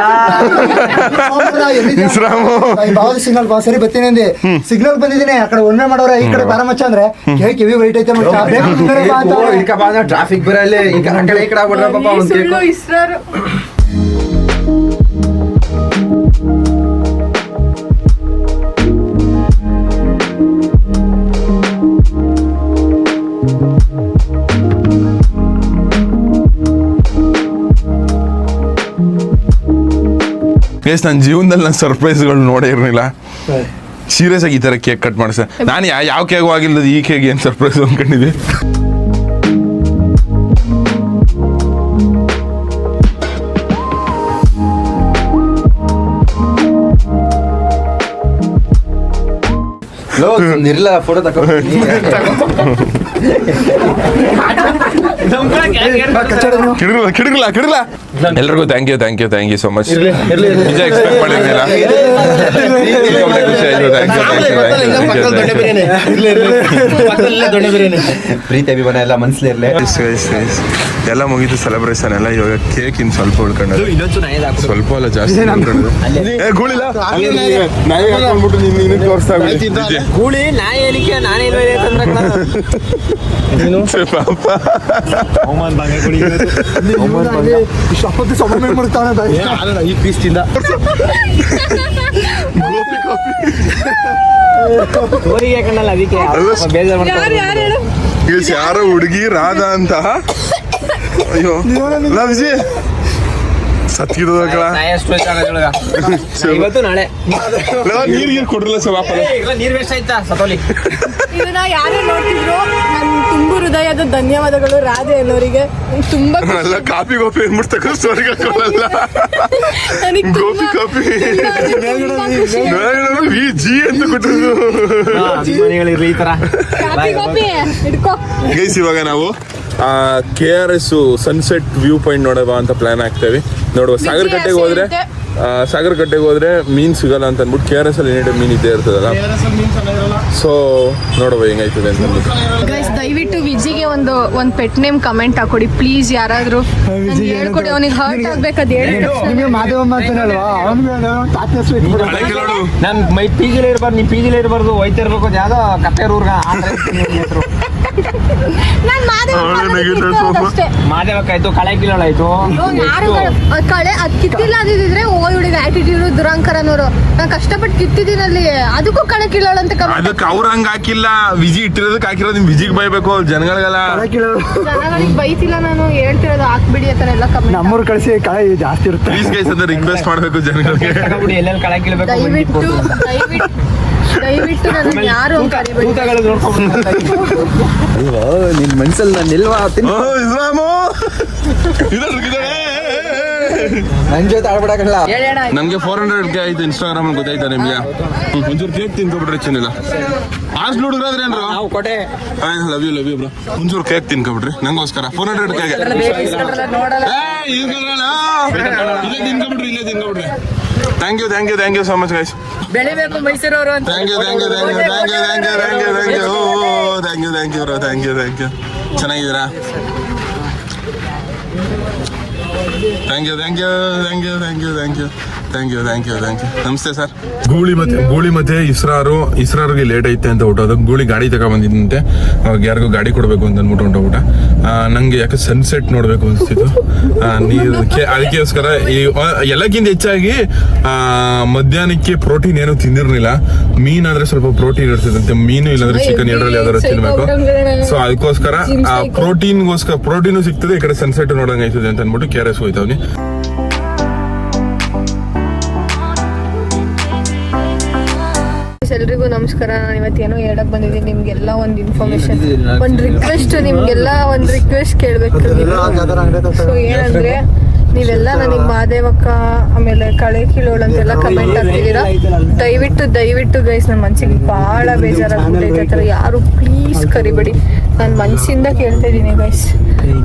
ಬಾವದ ಸಿಗ್ನಲ್ ಬಾ. ಸರಿ ಬರ್ತೀನಿ ಅಂದೆ. ಸಿಗ್ನಲ್ ಬಂದಿದ್ದೀನಿ. ಆ ಕಡೆ ಒನ್ವೆ ಮಾಡೋರೆ, ಈ ಕಡೆ ಬಾರ ಮಚ್ಚ ಅಂದ್ರೆ ಕೇಕ್ ಇವಿ ವೈಟ್ ಐತೆ ಮಚ್ಚ. ಬೇಗ ಮುಂದೆನೆ ಬಾ ಅಂತ. ಟ್ರಾಫಿಕ್ ಬರಲ್ಲ. ಈ ಕಡೆ ಈ ಕಡೆ ಆಗ್ಬಿಡ್ರ ಪಾಪ ಒಂದು ಕೇಕ್. ಇಸ್ರಾರು ನನ್ನ ಜೀವನದಲ್ಲಿ ನಾನು ಸರ್ಪ್ರೈಸ್ಗಳು ನೋಡೇ ಇರಲಿಲ್ಲ. ಸೀರಿಯಸ್ ಆಗಿ ಈ ಥರ ಕೇಕ್ ಕಟ್ ಮಾಡಿಸ. ನಾನು ಯಾವ ಕೇಗೂ ಆಗಿಲ್ಲದ ಈ ಕೇಕ್ ಏನು ಸರ್ಪ್ರೈಸ್ ಅಂದ್ಕೊಂಡಿದ್ದೆ. ಫೋಟೋ ಕಿಡಗಲ್ಲ. ಎಲ್ರಿಗೂ ಥ್ಯಾಂಕ್ ಯು ಸೋ ಮಚ್. ನಿಜ ಎಕ್ಸ್ಪೆಕ್ಟ್ ಮಾಡಿರ್ಲಿಲ್ಲ. ಪ್ರೀತಿ ಅಭಿಮಾನ ಎಲ್ಲ ಮನಸ್ಸಲ್ಲಿ ಇರಲಿ. ಎಲ್ಲ ಮುಗೀತು ಸೆಲೆಬ್ರೇಷನ್ ಎಲ್ಲ. ಇವಾಗ ಕೇಕ್ ಇನ್ ಸ್ವಲ್ಪ ಉಳ್ಕೊಂಡ್ರೆ, ಸ್ವಲ್ಪ ಅಲ್ಲ ಜಾಸ್ತಿ ಉಳ್ಕೊಂಡ್ರೆ. ತೋರಿಸ್ತಾ ಗೂಳಿ ನಾಯಿ ಹೇಳಿಕೆ ನಾನೇ ಈ ಪೀಸ್ ತಿಂದ ಯಾರೋ ಹುಡುಗಿ ರಾಧಾ ಅಂತ. ಅಯ್ಯೋ ವಿಜಿ ಸತ್ತಿರೋದಕ್ಕಳ ಇವತ್ತು ನಾಳೆ ನೀರಿಗೆ ಕೊಡ್ರಲ್ಲ ಸವಾಪ ನೀರ್ ವೇಸ್ಟ್ ಆಯ್ತಾ ಸತೋಲಿ. ಇದನ್ನ ಯಾರೇ ನೋಡ್ತಿದ್ರು ನನ್ ತುಂಬು ಹೃದಯದ ಧನ್ಯವಾದಗಳು ರಾಧೆ ಅನ್ನೋರಿಗೆ. ತುಂಬಾ ಎಲ್ಲ ಕಾಪಿ ಗೋಪಿ ಅಂದ್ಬಿಡ್ತಕ್ಕ ಸ್ವರ್ಗ ಕೊಡಲ್ಲ. ನನಗೆ ಗೋಪಿ ಕಾಪಿ ಈ ಜಿ ಅಂತ ಕೊಟ್ಟಿದ್ದು. ಅಭಿಮಾನಿಗಳಿರ್ಲಿ ಈ ತರ. ಗೈಸ್ ಇವಾಗ ನಾವು KRS ಸನ್ಸೆಟ್ ವ್ಯೂ ಪಾಯಿಂಟ್ ನೋಡುವ ಅಂತ ಪ್ಲಾನ್ ಆಗ್ತೇವೆ. ನೋಡುವ ಸಾಗರಕಟ್ಟೆಗೆ ಹೋದ್ರೆ ಮೀನ್ ಸಿಗಲ್ಲ ಅಂತ ಅಂದ್ಬಿಟ್ಟು KRS ಅಲ್ಲಿ ಏನಿದೆ ಮೀನ್ ಇದ್ದೇ ಇರ್ತದಲ್ಲ. ಸೊ ನೋಡುವ ಹೆಂಗಾಯ್ತದೆ ಅಂತ ಅಂದ್ಬಿಟ್ಟು. ಗೈಸ್ ದಯವಿಟ್ಟು ವಿಜಿಗೆ ಒಂದು ಪೆಟ್ ನೇಮ್ ಕಮೆಂಟ್ ಹಾಕೊಡಿ ಪ್ಲೀಸ್. ಯಾರಾದ್ರೂ ಹೇಳ್ಕೊಡಿ, ಅವನಿಗೆ ಹರ್ಟ್ ಆಗ್ಬೇಕು ಅದು ಹೇಳಿ. ನಿಮಗೆ ಮಾದೇವಮ್ಮ ಅಂತಾನಲ್ವಾ, ಅವನಿಗೆ ಹೆಸರು ಇಟ್ಬಿಡೋದು. ನಾನು ಮೈ PG-ಲೇ ಇರಬಾರ್ದು, ನೀ PG-ಲೇ ಇರಬಾರ್ದು, ಹೋಯ್ತಾ ಇರ್ಬೇಕು ಅದು ಯಾವ್ದೋ ಕತ್ತೇರೂರ್ಗ ಹೆಸರು. ಮಾದೇವಕ್ಕಾಯ್ತು, ಕಳೆ ಕಿಲೋಳಾಯ್ತು. ಕಳೆ ಅದ್ ಕಿತ್ತಿಲ್ಲ ಅಂದಿದ್ರೆ ಓ ಹುಡುಗ ಆಟಿಟ್ಯೂಡ್ ದುರಂಕರನವರು. ನಾನು ಕಷ್ಟಪಟ್ಟು ಕಿತ್ತಿದ್ದೀನಿ ಅಲ್ಲಿ, ಅದಕ್ಕೂ ಕಳೆ ಕೀಳೋಳು ಅಂತ ಅದಕ್ಕೆ ಅವ್ರ ಹಂಗ ಹಾಕಿಲ್ಲ, ವಿಜಿ ಇಟ್ಟಿರೋದಕ್ಕೆ ಹಾಕಿರೋದು. ನಿಮ್ ವಿಜಿಗೆ ಬೈಬೇಕು ಜನಗಳಿಗೆಲ್ಲ. ಜನಗಳಿಗೆ ಬೈತಿಲ್ಲ, ನಾನು ಹೇಳ್ತಿರೋದು ಹಾಕ್ಬಿಡಿ ಅಂತ ಎಲ್ಲ ಕಮೆಂಟ್. ನಮ್ಮೂರು ಕಳಿಸಿ ಕಳೆ ಜಾಸ್ತಿ ಇರುತ್ತೆ. ಪ್ಲೀಸ್ ಗೈಸ್ ಅಂತ ರಿಕ್ವೆಸ್ಟ್ ಮಾಡ್ಬೇಕು ಜನಗಳಿಗೆ. ಎಲ್ಲೆಲ್ಲಿ ಕಳೆ ಕೀಳ್ಬೇಕು ದಯವಿಟ್ಟು ನನ್ನ ಯಾರು ನಿನ್ ಮನ್ಸಲ್ಲಿ ನಾನು ನಿಲ್ವಾ ನನ್ ಜೊತೆ ಆಡ್ಬಿಡಕಲ್ಲ. ನನ್ಗೆ 400K ಆಯ್ತು ಇನ್ಸ್ಟಾಗ್ರಾಮ್ ಗೊತ್ತಾಯ್ತಾ ನಿಮ್ಗೆ? ಒಂಚೂರು ಕೇಕ್ ತಿನ್ಕೊಬಿಟ್ರೆ ಚೆನ್ನಿಲ್ಲ. ಹಾಸ್ಟೆಲ್ ಹುಡುಗ್ರಾದ್ರೇನ್ರು ಕೊಟ್ಟೆ. Love you bro. ಒಂಚೂರು ಕೇಕ್ ತಿನ್ಕೊಬಿಟ್ರಿ ನಂಗೋಸ್ಕರ 400K. ಇಲ್ಲೇ ತಿನ್ಕೊಬಿಟ್ರಿ. Thank you so much guys. ಬೆಳಿಬೇಕು ಮೈಸೂರವರು ಅಂತ. ಥ್ಯಾಂಕ್ ಯು ಚೆನ್ನಾಗಿದ್ದೀರಾ? Thank you. ನಮಸ್ತೆ ಸರ್. ಗೂಳಿ ಮತ್ತೆ ಇಸ್ರಾರ್ಗೆ ಲೇಟ್ ಐತೆ ಅಂತ ಹೊಟ್ಟೋದು. ಗೂಳಿ ಗಾಡಿ ತಗೊಂಡ್ಬಂದಿದ್ದಂತೆ, ಅವಾಗ ಯಾರಿಗೂ ಗಾಡಿ ಕೊಡಬೇಕು ಅಂತ ಅಂದ್ಬಿಟ್ಟು ಹೊಂಟೋಗ್ಬಿಟ್ಟ. ನಂಗೆ ಯಾಕೆ ಸನ್ಸೆಟ್ ನೋಡ್ಬೇಕು ಅನಿಸ್ತಿತ್ತು. ಅದಕ್ಕೋಸ್ಕರ ಎಲ್ಲಕ್ಕಿಂತ ಹೆಚ್ಚಾಗಿ ಮಧ್ಯಾಹ್ನಕ್ಕೆ ಪ್ರೋಟೀನ್ ಏನು ತಿಂದಿರ್ಲಿಲ್ಲ. ಮೀನಾದ್ರೆ ಸ್ವಲ್ಪ ಪ್ರೋಟೀನ್ ಇರ್ತದಂತೆ, ಮೀನು ಇಲ್ಲಾಂದ್ರೆ ಚಿಕನ್ ಎರಡರಲ್ಲಿ ಯಾವ್ದಾರು ತಿನ್ಬೇಕು. ಸೊ ಅದಕ್ಕೋಸ್ಕರ ಪ್ರೋಟೀನು ಸಿಗ್ತದೆ, ಈ ಕಡೆ ಸನ್ಸೆಟ್ ನೋಡಂಗ್ ಆಯ್ತದೆ ಅಂತ ಅಂದ್ಬಿಟ್ಟು KRS ಹೋಯ್ತಾವ್ನಿ. ಎಲ್ರಿಗೂ ನಮಸ್ಕಾರ. ನಾನು ಇವತ್ತೇನೋ ಹೇಳಕ್ ಬಂದಿದ್ದೀನಿ ನಿಮ್ಗೆಲ್ಲ ಒಂದು ಇನ್ಫಾರ್ಮೇಶನ್, ಒಂದು ರಿಕ್ವೆಸ್ಟ್, ನಿಮ್ಗೆಲ್ಲ ಒಂದು ರಿಕ್ವೆಸ್ಟ್ ಕೇಳಬೇಕು. ಸೊ ಏನಂದ್ರೆ, ನೀವೆಲ್ಲ ನನಗೆ ಮಾದೇವಕ್ಕ ಆಮೇಲೆ ಕಳೆ ಕಿಲೋಳು ಅಂತೆಲ್ಲ ಕಮೆಂಟ್ ಹಾಕ್ತಿದ್ದೀರಾ. ದಯವಿಟ್ಟು ಗೈಸ್, ನನ್ನ ಮನ್ಸಿಗೆ ಭಾಳ ಬೇಜಾರಾಗ್ಬಿಟ್ಟೈತೆ. ಆ ಥರ ಯಾರು ಪ್ಲೀಸ್ ಕರಿಬೇಡಿ. ನಾನು ಮನ್ಸಿಂದ ಕೇಳ್ತಾ ಇದ್ದೀನಿ ಗೈಸ್.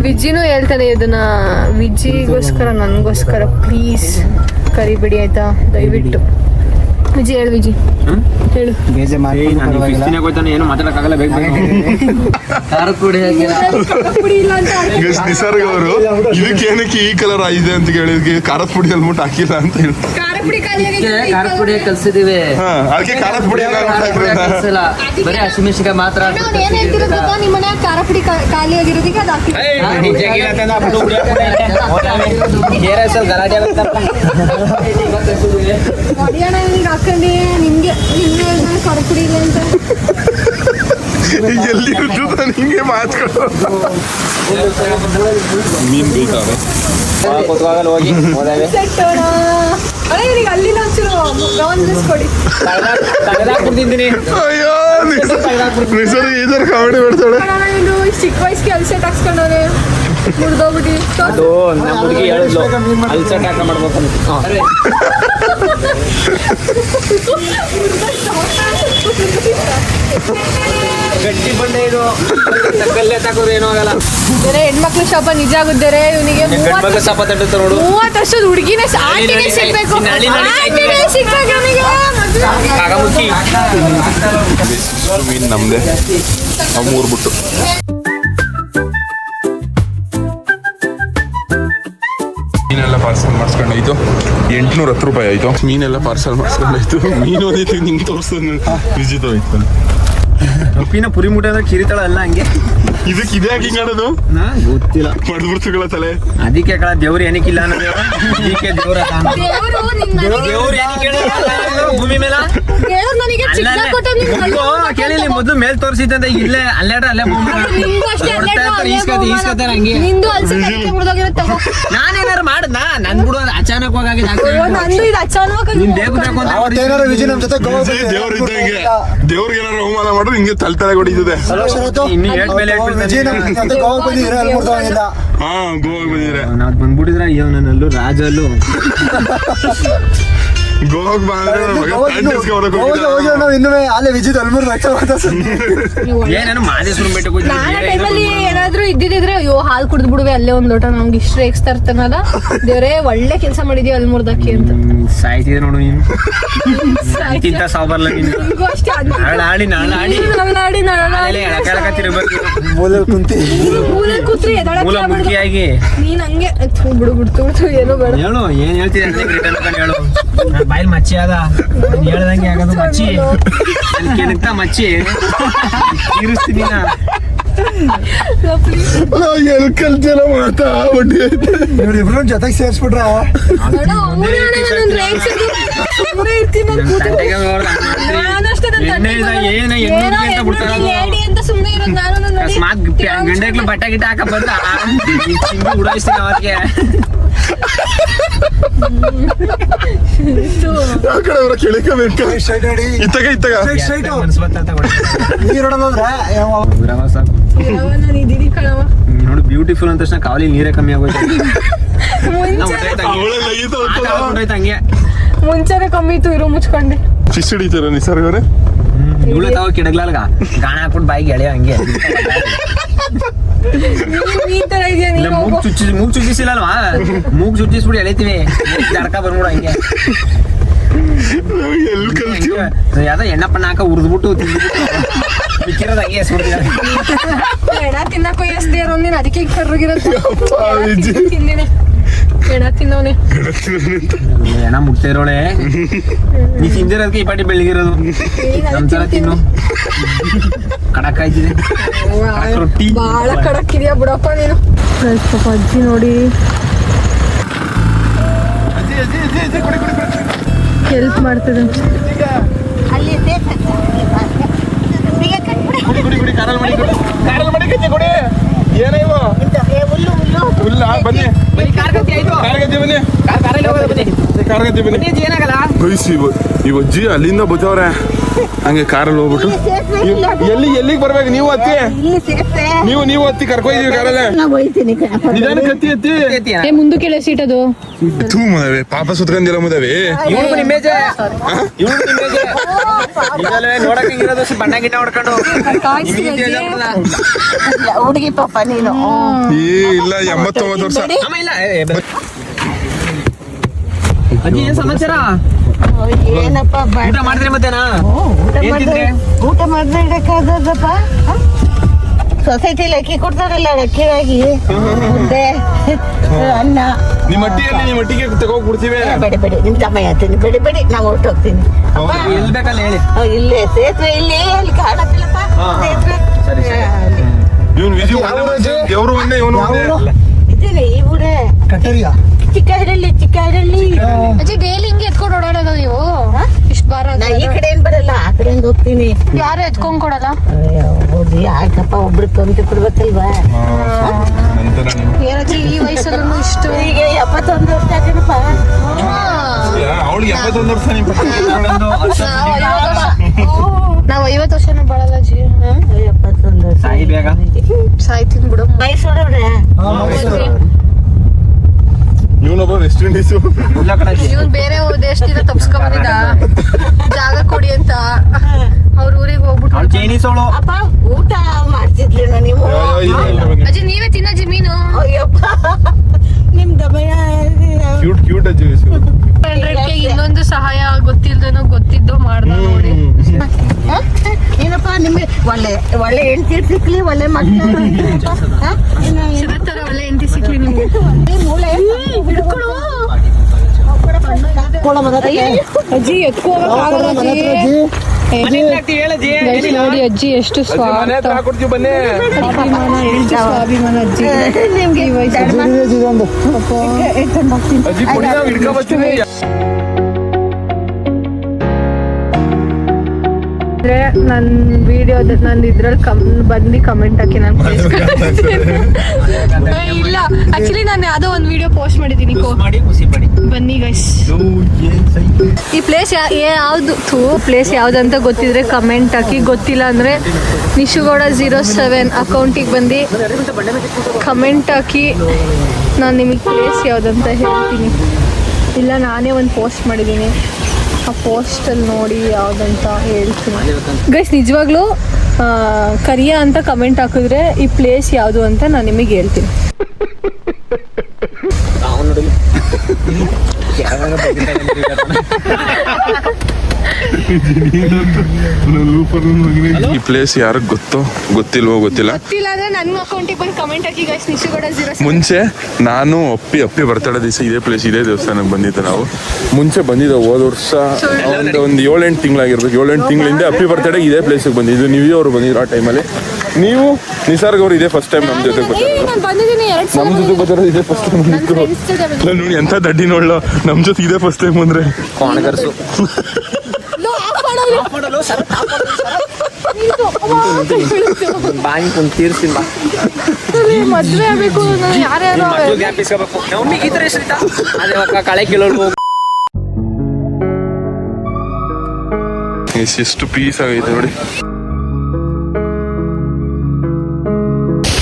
ವಿಜಿನೂ ಹೇಳ್ತಾನೆ ಇದನ್ನ, ವಿಜಿಗೋಸ್ಕರ ನನಗೋಸ್ಕರ ಪ್ಲೀಸ್ ಕರಿಬೇಡಿ ಆಯ್ತಾ? ದಯವಿಟ್ಟು ವಿಜಿ ಹೇಳು. ವಿಜಿ ಹೇಳು. ಏನು ಮಾತಾಡಕ್ಕಾಗಲ್ಲ. ನಿಸರ್ಗ ಅವರು ಇದಕ್ಕೇನಕ್ಕೆ ಈ ಕಲರ್ ಆಗಿದೆ ಅಂತ ಕೇಳಿದ್ಕೆ ಖಾರದ ಪುಡಿ ಅಲ್ಬಿಟ್ಟು ಹಾಕಿಲ್ಲ ಅಂತ ಹೇಳಿ ಖಾರದ ಪುಡಿ ಕಲ್ಸಿದೀವಿ. ಅದಕ್ಕೆ ಖಾರದ ಪುಡಿ ಕಲ್ಸಿಲ್ಲ, ಬರೀ ಹಸಿಮೆಣಸಿನಕಾಯಿ ಮಾತ್ರ. ಏನ್ ಹೇಳ್ತಿರೋದು ಗೊತ್ತಾ, ನಿಮ್ಮ ಮನೆ ಖಾರ ಪುಡಿ ಖಾಲಿ ಆಗಿರೋದಕ್ಕೆ ಅದು ಹಾಕಿ ಹಾಕೊಂಡಿ ನಿಮ್ಗೆ ಖಾರ ಪುಡಿ ಇಲ್ಲ ಅಂತ ಎಲ್ಲಿ ಇರ್ತದ ನಿಂಗೆ ಮಾತ್ಕೊಳ್ಳೋ. ಮೀನ್ ಬೀಳ್ತಾವೆ ಹೋಗಿ ಅಲ್ಲಿ ಕೊಡಿ. ಅಯ್ಯೋ ನಿಸರ್ಗ ಈ ತರ ಕಾಮಿಡಿ ಮಾಡ್ತಾಳೆ. ಚಿಕ್ಕ ವಯಸ್ಸಿಗೆ ಅಲ್ಸೆಟ್ ಹಾಕ್ಸ್ಕೊಂಡವ್ರೆ ಮುರಿದೋಗ್ಬಿಟ್ಟು. ಅದು ನಮ್ಮ ಹುಡುಗಿ ಹೇಳಿದ್ಲು ಅಲ್ಸೆಟ್ ಹಾಕ ಮಾಡ್ಬೇಕು. ಗಟ್ಟಿ ಬಂಡೆ ಇದು, ಕಲ್ಲೇ ತಾಕೋದು ಏನೂ ಆಗಲ್ಲ. ಹೆಣ್ಮಕ್ಳು ಶಾಪ ನಿಜ ಆಗುತ್ತಾರೆ. ಇವನಿಗೆ 30 ವರ್ಷದ ಹುಡುಗಿನೇ ಸಿಗ್ಬೇಕು. ಮೀನ್ ನಮ್ದೆ ಮೂರ್ ಬಿಟ್ಟು. ಮೀನೆಲ್ಲ ಪಾರ್ಸಲ್ ಮಾಡಿಸ್ಕೊಂಡಾಯ್ತು. 810 ರೂಪಾಯಿ ಆಯ್ತು. ಮೀನೆಲ್ಲ ಪಾರ್ಸಲ್ ಮಾಡಿಸ್ಕೊಂಡಾಯ್ತು. ಮೀನು ಓದೈತಿ ನಿಂಗೆ ತೋರಿಸ್ತಾನೆ ವಿಜಿತ್ ಹೋಯ್ತು. ಉಪ್ಪಿನ ಪುರಿ ಮುಟ್ಟೆ ಅಂದ್ರೆ ಕಿರಿತಾಳ ಅಲ್ಲ ಹಂಗೆ. ಇದಕ್ಕೆ ಇದೇ ಹಾಕಿ ಕಾಣೋದು ಗೊತ್ತಿಲ್ಲ. ಪಡ್ಬಿಡ್ತುಗಳ ತಲೆ. ಅದಕ್ಕೆ ಕಳ ದೇವ್ರು ಏನಕ್ಕಿಲ್ಲ ಅನ್ನೋದು. ಅದಕ್ಕೆ ದೇವ್ರ ಭೂಮಿ ಮೇಲೆ ನನಗೆ ಚಿಕ್ಕ ಕೊಟ್ಟ ಕೇಳಿಲ್ಲ ಮೊದ್ಲು ಮೇಲ್ ತೋರಿಸಿದ್ದಂತ ಈಗ ಇಲ್ಲೇ ಅಲ್ಲೇ ನಿಂದು ಅಲ್ಸಕ್ಕೆ ಮುರಿದೋಗಿರುತ್ತೆ ನಾನೇನಾರು ಮಾಡದ್ನಾ ನನ್ ಬಿಡು ಅಚಾನಕ್ ಹೋಗಿ ನಂದು ಇದು ಅಚಾನಕ್ ನಿನ್ ಬೇಕು ಬೇಕು ಅಂತ ಅವತ್ತೇನಾರ ವಿಜಯ್ ನಮ್ ಜೊತೆ ಗೋವಾ ದೇವ್ರ ಇದ್ದಂಗೆ ದೇವ್ರಿಗೆ ಏನಾರು ಅವಮಾನ ಮಾಡಿದ್ರೆ ಹಿಂಗೆ ತಲೆ ಹೊಡಿತದೆ. ಇನ್ನು ಹೇಳ್ ಮೇಲೆ ವಿಜಯ್ ನಮ್ ಜೊತೆ ಗೋವಾ ಬಂದಿದ್ರೆ ಅಲ್ಲಿ ಮುರಿದೋಗಿಲ್ಲ. ಹಾ ಗೋವಾ ಬಂದಿದ್ರೆ ನಾವ್ ಬಂದ್ಬಿಟ್ಟಿದ್ರ ಅಯ್ಯೋ ನನ್ನಲ್ಲೂ ರಾಜಲ್ಲೂ ಗೋವಾಗ್ ಬಂದ್ರೆ ನಾವು ಇನ್ನೂ ಅಲ್ಲೇ ವಿಜಯ್ ಅಲ್ಮೂರ್ ಏನೇನು ಮಾದೇಶ್ವರಂ ಬೆಟ್ಟಕ್ಕೆ ನಾನು ಟೈಮಲ್ಲಿ ಏನಾದ್ರು ಇದ್ದಿದ್ರೆ ಅಯ್ಯೋ ಹಾಲು ಕುಡಿದ್ ಬಿಡುವೆ ಅಲ್ಲೇ ಒಂದ್ ಲೋಟ ನಮ್ಗೆ ಇಷ್ಟ ರೇಗಿಸ್ತಾ ಇರ್ತಾನಲ್ಲ ದೇವ್ರೇ ಒಳ್ಳೆ ಕೆಲಸ ಮಾಡಿದೀವಿ ಅಲ್ಲಿ ಮುರ್ದಕ್ಕೆ ಅಂತ ಸಾಯ್ತಿದೆ ನೋಡು ನೀನು ಇಂತ ಸಾಬರ್ಲ ನೀನು ನಾಳಾಡಿ ತಿರುಗಬೇಕು ಮೂಲೆ ಕೂತ್ರಿ ಮೂಲ ಮುಖ್ಯಾಗಿ ನೀನ್ ಹಂಗೆ ಬಿಡು ಬಿಡ್ತು ಏನೋ ಬೇಡ ಹೇಳು ಏನ್ ಹೇಳ್ತಿದ್ದೆ ಅಂತ ರಿಟರ್ನ್ ಹೇಳು ನನ್ನ ಬಾಯಲ್ಲಿ ಮಚ್ಚಿ ಅದ ಹೇಳ್ದಂಗೆ ಆಗೋದು ಮಚ್ಚಿ ಕೆಣಕ್ತ ಮಚ್ಚಿ ಇರಿಸ್ತೀನಿ ನಾ ಕಲ್ಚರ ಮಾತಾ ಇವ್ರಿಬ್ರು ಜೊತೆಗೆ ಸೇರ್ಸ್ಬಿಟ್ರ ಅಕಸ್ಮಾತ್ ಗಂಡಕ್ಲು ಬಟ್ಟೆ ಗಿಟ್ಟ ಹಾಕ ಬಂದ ಉಡಾಯಿಸ್ತೀನಿ ಅವತ್ತಿಗೆ ಆ ಕಡೆ ಅವ್ರ ಕೆಳಕಬೇಕು ಇತ್ತಗ ನೋಡು ಬ್ಯೂಟಿಫುಲ್ ಅಂತ ತಕ್ಷಣ ಕಾವಲಿ ನೀರೇ ಕಮ್ಮಿ ಆಗೋಯ್ತು ಹಂಗೆ ಮುಂಚೆನೆ ಕಮ್ಮಿ ಇತ್ತು ಇರೋ ಮುಚ್ಕೊಂಡೆ ಫಿಶ್ ಹಿಡಿತಾರ ನಿಸರ್ಗವ್ರೆ ಇವಳೆ ತಾವ ಕಿಡಗ್ಲಾಲ್ಗ ಗಾಣ ಹಾಕ್ಬಿಟ್ಟು ಬಾಯಿಗೆ ಎಳೆಯ ಹಂಗೆ ಇಲ್ಲ ಮೂಗ್ ಚುಚ್ಚಿಸಿಲ್ಲ ಅಲ್ವಾ ಮೂಗ್ ಚುಚ್ಚಿಸ್ಬಿಟ್ಟು ಎಳಿತೀವಿ ಜಡ್ಕ ಬಂದ್ಬಿಡು ಹಂಗೆ ಎಲ್ಲಿ ಕಲ್ತೀವಿ ಯಾವ್ದೋ ಎಣ್ಣ ಪಣ್ಣ ಹಾಕ ಉರ್ದ್ಬಿಟ್ಟು ತಿಂದ್ಬಿಟ್ಟು ಮಿಕ್ಕಿರೋದು ಹಂಗೆ ಎಸ್ಬಿಡ್ತೀವಿ ಎಣ ತಿನ್ನಕ್ಕೂ ಎಸ್ದೇ ಒಂದಿನ ಅದಕ್ಕೆ ಕರ್ರಗಿರುತ್ತೆ ತಿಂದಿನಿ ಎಣ ತಿನ್ನವನೆ ಎಣ ಮುಟ್ತಾ ಇರೋಳೆ ನೀ ತಿಂದಿರೋದಕ್ಕೆ ಈ ಪಾಟಿ ಬೆಳಗಿರೋದು ನಮ್ ತರ ತಿನ್ನು ಕಡಕ್ ಆಯ್ತಿದೆ ರೊಟ್ಟಿ ಬಾಳ ಕಡಕ್ ಇದೆಯಾ ಬಿಡಪ್ಪ ನೀನು ಪಾಪ ಅಜ್ಜಿ ನೋಡಿ ಹೆಲ್ಪ್ ಮಾಡ್ತದೆ ಹುಲ್ಲ ಬನ್ನಿ ಈ ಅಜ್ಜಿ ಅಲ್ಲಿಂದ ಬತ್ತವ್ರೆ ಹಂಗೆ ಕಾರಲ್ಲಿ ಹೋಗ್ಬಿಟ್ಟು ಎಲ್ಲಿಗೆ ಬರ್ಬೇಕು ನೀವು ಹತ್ತಿ ನೀವು ಹತ್ತಿ ಕರ್ಕೊಯ್ದೀವಿ ಕಾರಲ್ಲೇ ನಿಧಾನ ಕತ್ತಿ ಹತ್ತಿ ಮುಂದಕ್ಕೆ ಎಳೆ ಸೀಟ್ ಅದು ತೂ ಮದವೆ ಪಾಪ ಸುತ್ಕೊಂಡಿಲ್ಲ ಮದವೆ ನೋಡಕ್ ಇರೋದು ಬಣ್ಣ ಗಿಣ್ಣ ಹೊಡ್ಕೊಂಡು ಹುಡುಗಿ ಪಾಪ ನೀನು ಇಲ್ಲ 89 ವರ್ಷ ಅಜ್ಜಿ ಏನ್ ಸಮಾಚಾರ ಏನಪ್ಪ ಊಟ ಮಾಡಿದ್ರಿ ಮತ್ತೇನಾ ಊಟ ಮಾಡಿದ್ರೆ ಇಡಕ್ಕಾಗದಪ್ಪ ಸೊಸೈಟಿಲಿ ಅಕ್ಕಿ ಕೊಡ್ತಾರಲ್ಲ ಅಕ್ಕಿಯಾಗಿ ಮುದ್ದೆ ಅನ್ನ ನಿಮ್ಮ ಮಟ್ಟಿಗೆ ತಗೋಗಿ ಕೊಡ್ತೀವಿ ಬೇಡಿ ನಿಮ್ ತಮ್ಮ ಹೇಳ್ತೀನಿ ಬೇಡಿ ನಾವು ಹೊರಟೋಗ್ತೀನಿ ಎಲ್ಲಿ ಬೇಕಲ್ಲ ಹೇಳಿ ಇಲ್ಲೇ ಸೇತುವೆ ಇಲ್ಲಿ ಅಲ್ಲಿ ಕಾಣತ್ತಿಲ್ಲಪ್ಪ ಸೇತುವೆ ಅಲ್ಲಿ. ಇವನು ವಿಜಯ್ ದೇವ್ರು ಒಂದೇ ಇವನು ಇದೇನೆ ಈ ಊರೇ ಕಟ್ಟರಿಯಾ ಚಿಕ್ಕ ಹಳ್ಳಿ ಅಜ್ಜಿ ಡೈಲಿ ಹಿಂಗೆ ಎತ್ಕೊಂಡು ಓಡಾಡೋದು ನೀವು ಇಷ್ಟು ಬಾರ ನಾ ಈ ಕಡೆ ಏನ್ ಬರಲ್ಲ ಆ ಕಡೆಯಿಂದ ಹೋಗ್ತೀನಿ ಯಾರು ಎತ್ಕೊಂಡ್ ಕೊಡಲ್ಲ ಹೌದು ಯಾಕಪ್ಪ ಒಬ್ರು ತೊಂದ್ರೆ ಕೊಡ್ಬೇಕಲ್ವಾ ಏನಜ್ಜಿ ಈ ವಯಸ್ಸಲ್ಲೂ ಇಷ್ಟು ಈಗ 71 ವರ್ಷ ಆಗಿರಪ್ಪ ಅವಳಿಗೆ 71 ವರ್ಷ ನಾವು 50 ವರ್ಷನೂ ಬಾಳಲ್ಲ ಅಜ್ಜಿ 71 ವರ್ಷ ಸಾಯಿ ಬೇಗ ಸಾಯ್ತೀನಿ ಬಿಡು ಮೈಸೂರವ್ರೆ ಇವನೊಬ್ಬ ವೆಸ್ಟ್ ಇಂಡೀಸು ಇಲ್ಲ ಕಣ ಇವನ್ ಬೇರೆ ದೇಶದಿಂದ ತಪ್ಸ್ಕೊಂಡ್ ಬಂದಿದ್ದ ಜಾಗ ಕೊಡಿ ಅಂತ ಅವ್ರ ಊರಿಗೆ ಹೋಗ್ಬಿಟ್ಟು ಅವ್ಳು ಚೈನೀಸ್ ಅವಳು ಅಪ್ಪ ಊಟ ಮಾಡ್ತಿದ್ಲೇನೋ ನೀವು ಅಜ್ಜಿ ನೀವೇ ತಿನ್ನಜ್ಜಿ ಮೀನು ಅಯ್ಯಪ್ಪ ನಿಮ್ ದಮಯ ಕ್ಯೂಟ್ ಅಜ್ಜಿ ಇನ್ನೊಂದು ಸಹಾಯ ಗೊತ್ತಿಲ್ದೇನೋ ಗೊತ್ತಿದ್ದೋ ಮಾಡ್ದ ನೋಡಿ ಏನಪ್ಪ ನಿಮ್ಗೆ ಒಳ್ಳೆ ಹೆಂಡ್ತಿ ಸಿಕ್ಲಿ ಒಳ್ಳೆ ಮಕ್ಕಳು ತರ ಒಳ್ಳೆ ಎಂಟಿ ಸಿಕ್ಲಿ ನಿಮ್ಗೆ ಮೂಳೆ ಹಿಡ್ಕೊಳು ಅಜ್ಜಿ ಎತ್ಕೋಗಲ್ಲ ನೋಡಿ ಅಜ್ಜಿ ಎಷ್ಟು ಸ್ವಾಭಿಮಾನ ಎಷ್ಟು ಸ್ವಾಭಿಮಾನ ಅಜ್ಜಿ ನಿಮ್ಗೆ ಈ ನೋಡಿದ್ರೆ ನನ್ನ ವಿಡಿಯೋದ ನಾನು ಇದ್ರಲ್ಲಿ ಬಂದು ಕಮೆಂಟ್ ಹಾಕಿ ನಾನು ಇಲ್ಲ ಆಕ್ಚುಲಿ ನಾನು ಯಾವುದೋ ಒಂದು ವಿಡಿಯೋ ಪೋಸ್ಟ್ ಮಾಡಿದ್ದೀನಿ ಬನ್ನಿ ಗೈಸ್. ಈ ಪ್ಲೇಸ್ ಯಾವುದು ಪ್ಲೇಸ್ ಯಾವುದಂತ ಗೊತ್ತಿದ್ರೆ ಕಮೆಂಟ್ ಹಾಕಿ, ಗೊತ್ತಿಲ್ಲ ಅಂದರೆ ನಿಶುಗೌಡ 07 ಅಕೌಂಟಿಗೆ ಬಂದು ಕಮೆಂಟ್ ಹಾಕಿ, ನಾನು ನಿಮಗೆ ಪ್ಲೇಸ್ ಯಾವುದಂತ ಹೇಳ್ತೀನಿ. ಇಲ್ಲ ನಾನೇ ಒಂದು ಪೋಸ್ಟ್ ಮಾಡಿದ್ದೀನಿ, ಆ ಪೋಸ್ಟಲ್ಲಿ ನೋಡಿ ಯಾವುದಂತ ಹೇಳ್ತೀನಿ. ಗೈಸ್ ನಿಜವಾಗ್ಲೂ ಕರಿಯಾ ಅಂತ ಕಮೆಂಟ್ ಹಾಕಿದ್ರೆ ಈ ಪ್ಲೇಸ್ ಯಾವುದು ಅಂತ ನಾನು ನಿಮಗೆ ಹೇಳ್ತೀನಿ. ಈ ಪ್ಲೇಸ್ ಯಾರಿಗೆ ಗೊತ್ತಿಲ್ವೋ ಗೊತ್ತಿಲ್ಲ. ಅಂದ್ರೆ ನನ್ನ ಅಕೌಂಟಿಗೆ ಬಂದು ಕಮೆಂಟ್ ಹಾಕಿ ಗೈಸ್. ನಿಶುಗೌಡ 07 ಮುಂಚೆ ನಾನು ಅಪ್ಪಿ ಬರ್ತಡೇ ದಿವಸ ಇದೇ ಪ್ಲೇಸ್ ಇದೇ ದೇವಸ್ಥಾನಕ್ಕೆ ಬಂದಿದ್ದೆ. ನಾವು ಮುಂಚೆ ಬಂದಿದ್ದೆ ಹೋದ ವರ್ಷ ಒಂದು 7-8 ತಿಂಗಳಾಗಿರ್ಬೇಕು. 7-8 ತಿಂಗಳಿಂದ ಅಪ್ಪಿ ಬರ್ತಡೇ ಇದೇ ಪ್ಲೇಸಿಗೆ ಬಂದಿದ್ದು. ನೀವು ಅವರು ಬಂದಿದ್ರು ಆ ಟೈಮಲ್ಲಿ. ನೀವು ನಿಸರ್ಗ ಅವರು ಇದೇ ಫಸ್ಟ್ ಟೈಮ್ ನಮ್ಮ ಜೊತೆಗೆ ಬರ್ತಾರೆ. ನಮ್ಮ ಜೊತೆಗೆ ಬರ್ತಾರೆ ಇದೇ ಫಸ್ಟ್ ಟೈಮ್ ಬಂದಿತ್ತು. ನೋಡಿ ಎಂಥ ದಡ್ಡಿ ನೋಡ್ಲೋ, ನಮ್ಮ ಜೊತೆ ಇದೇ ಫಸ್ಟ್ ಟೈಮ್ ಬಂದ್ರೆ ಮದ್ವೆ ಆಗ್ಬೇಕು ಯಾರ್ಯಾರು ಕಳೆ ಕೇಳೋದು ಎಷ್ಟು ಪೀಸ್ ಆಗೈತೆ ನೋಡಿ.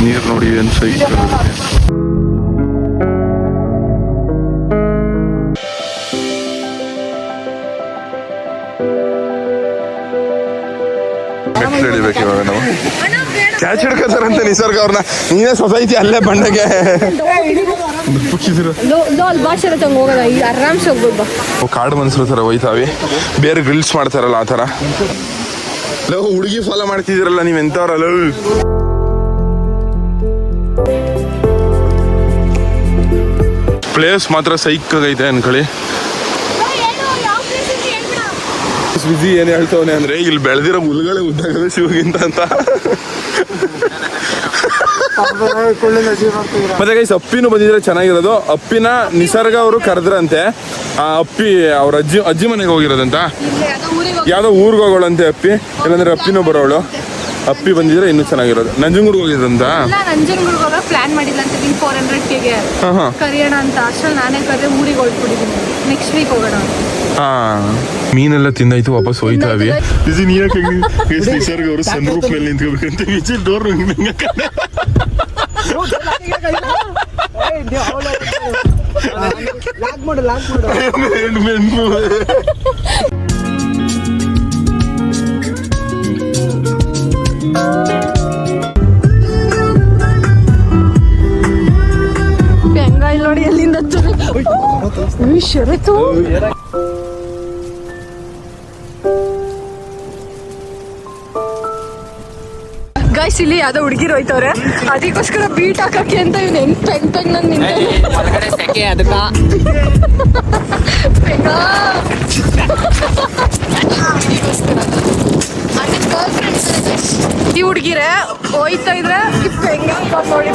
ನೀರು ನೋಡಿ ಏನು ಸೈಜ್. ಹಿಡಿಬೇಕು ಇವಾಗ ನಾವು. ಕ್ಯಾಚ್ ಹಿಡ್ಕೋತಾರಂತೆ ನಿಸರ್ಗ ಅವ್ರನ್ನ. ನೀನೇ ಸೊಸೈಟಿ ಅಲ್ಲೇ ಬಂಡೆಗೆ ಕಾಡು ಮನ್ಸರು ಥರ ಹೋಯ್ತಾವಿ. ಬೇರೆ ಗ್ರಿಲ್ಸ್ ಮಾಡ್ತಾರಲ್ಲ ಆ ಥರ. ಲವ್ ಹುಡುಗಿ ಫಾಲೋ ಮಾಡ್ತಿದ್ದೀರಲ್ಲ ನೀವು ಎಂಥವ್ರಲ್ಲ. ಪ್ಲೇಸ್ ಮಾತ್ರ ಸೈಕಾಗೈತೆ ಅನ್ಕೊಳ್ಳಿ. ವಿಜಿ ಏನ್ ಹೇಳ್ತವನೆ ಅಂದ್ರೆ ಇಲ್ಲಿ ಬೆಳೆದಿರೋ ಹುಲ್ಗಳೇ ಉದ್ದಾಗದೆ ಶಿವಗಿಂತ ಅಂತ. ಮತ್ತೆ ಗೈಸ್ ಅಪ್ಪಿನೂ ಬಂದಿದ್ರೆ ಚೆನ್ನಾಗಿರೋದು. ಅಪ್ಪಿನ ನಿಸರ್ಗ ಅವರು ಕರೆದ್ರಂತೆ. ಆ ಅಪ್ಪಿ ಅವ್ರ ಅಜ್ಜಿ ಮನೆಗೆ ಹೋಗಿರೋದಂತ, ಯಾವ್ದೋ ಊರಿಗೆ ಹೋಗೋಳಂತೆ ಅಪ್ಪಿ. ಇಲ್ಲಾಂದ್ರೆ ಅಪ್ಪಿನೂ ಬರೋಳು. ಅಪ್ಪಿ ಬಂದಿದ್ರೆ ಇನ್ನೂ ಚೆನ್ನಾಗಿರೋದು. ನಂಜನಗೂಡಿಗೆ ಹೋಗಿದ್ರಂತ. ನಂಜನಗೂಡಿಗೆ ಹೋಗೋ ಪ್ಲಾನ್ ಮಾಡಿಲ್ಲ ಅಂತ 400Kಗೆ ಕರಿಯೋಣ ಅಂತ. ಅಷ್ಟರಲ್ಲಿ ನಾನೇ ಕರೆದ್ರೆ ಊರಿಗೆ ಹೊರಟ್ಬಿಟ್ಟಿದ್ದೀನಿ. ನೆಕ್ಸ್ಟ್ ವೀಕ್ ಹೋಗೋಣ. ಮೀನೆಲ್ಲ ತಿಂದಾಯ್ತು, ವಾಪಸ್ ಹೋಯ್ತಾವಿ. ನಿಸರ್ಗ ಅವರು ಸನ್ ರೂಪ್ ಮೇಲೆ ನಿಂತ್ಕೋಬೇಕಂತ ವಿಜಿಲ್ ಡೋರ್ ಬೆಂಗಾಯಿ ನೋಡಿ ಎಲ್ಲಿಂದ ಶರತ್ತು. ಗೈಸ್ ಇಲ್ಲಿ ಯಾವ್ದೋ ಹುಡುಗಿರು ಹೋಯ್ತವ್ರೆ, ಅದಕ್ಕೋಸ್ಕರ ಬೀಟ್ ಹಾಕಕ್ಕೆ ಅಂತ ಇವ್ನು ಹೆಂಗ್ ಪೆಂಗ್ ನನ್ ಈ ಹುಡುಗಿರೆ ಹೋಯ್ತಾ ಇದ್ರೆ ಈ ಪೆಂಗ ನೋಡಿ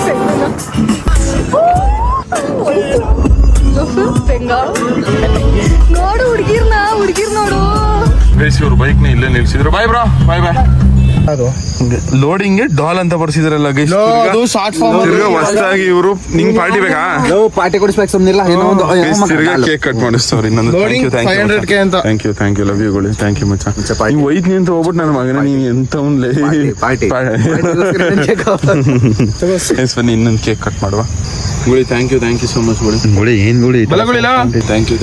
ಪೆಂಗ ನೋಡು ಹುಡುಗಿರ್ ನೋಡು. ಇವ್ರು ಬೈಕ್ ನ ಇಲ್ಲೇ ನಿಲ್ಸಿದ್ರು. ಬಾಯ್ ಬ್ರೋ, ಬಾಯ್. ಲೋಡಿಂಗ್ ಡಾಲ್ ಅಂತ ಬರ್ಸಿದ್ರಲ್ಲ ಗೈಸ್. ಹೊಸದಾಗಿ ಇವರು ನಿಂಗ್ ಪಾರ್ಟಿ ಬೇಕಾ? ಪಾರ್ಟಿ ಕೊಡಿಸ್ಬೇಕು ಸುಮ್ಮನಿಲ್ಲ. ತಿರ್ಗಾ ಕೇಕ್ ಕಟ್ ಮಾಡಿಸ್ತಾವ್ರಿ. Thank you love you Goli. Thank you ಮಚ್ಚ. ನೀವು ಒಯ್ತೀನಿ ಅಂತ ಹೋಗ್ಬಿಟ್ಟು ನನ್ನ ಮಗನ ನೀನ್ ಎಂತ ಬನ್ನಿ ಇನ್ನೊಂದು ಕೇಕ್ ಕಟ್ ಮಾಡುವ. ಗುಳಿ ಥ್ಯಾಂಕ್ ಯು ಸೋ ಮಚ್ ಗುಳಿ. ಗುಳಿ ಏನ್ ಗುಳಿ? ಥ್ಯಾಂಕ್ ಯು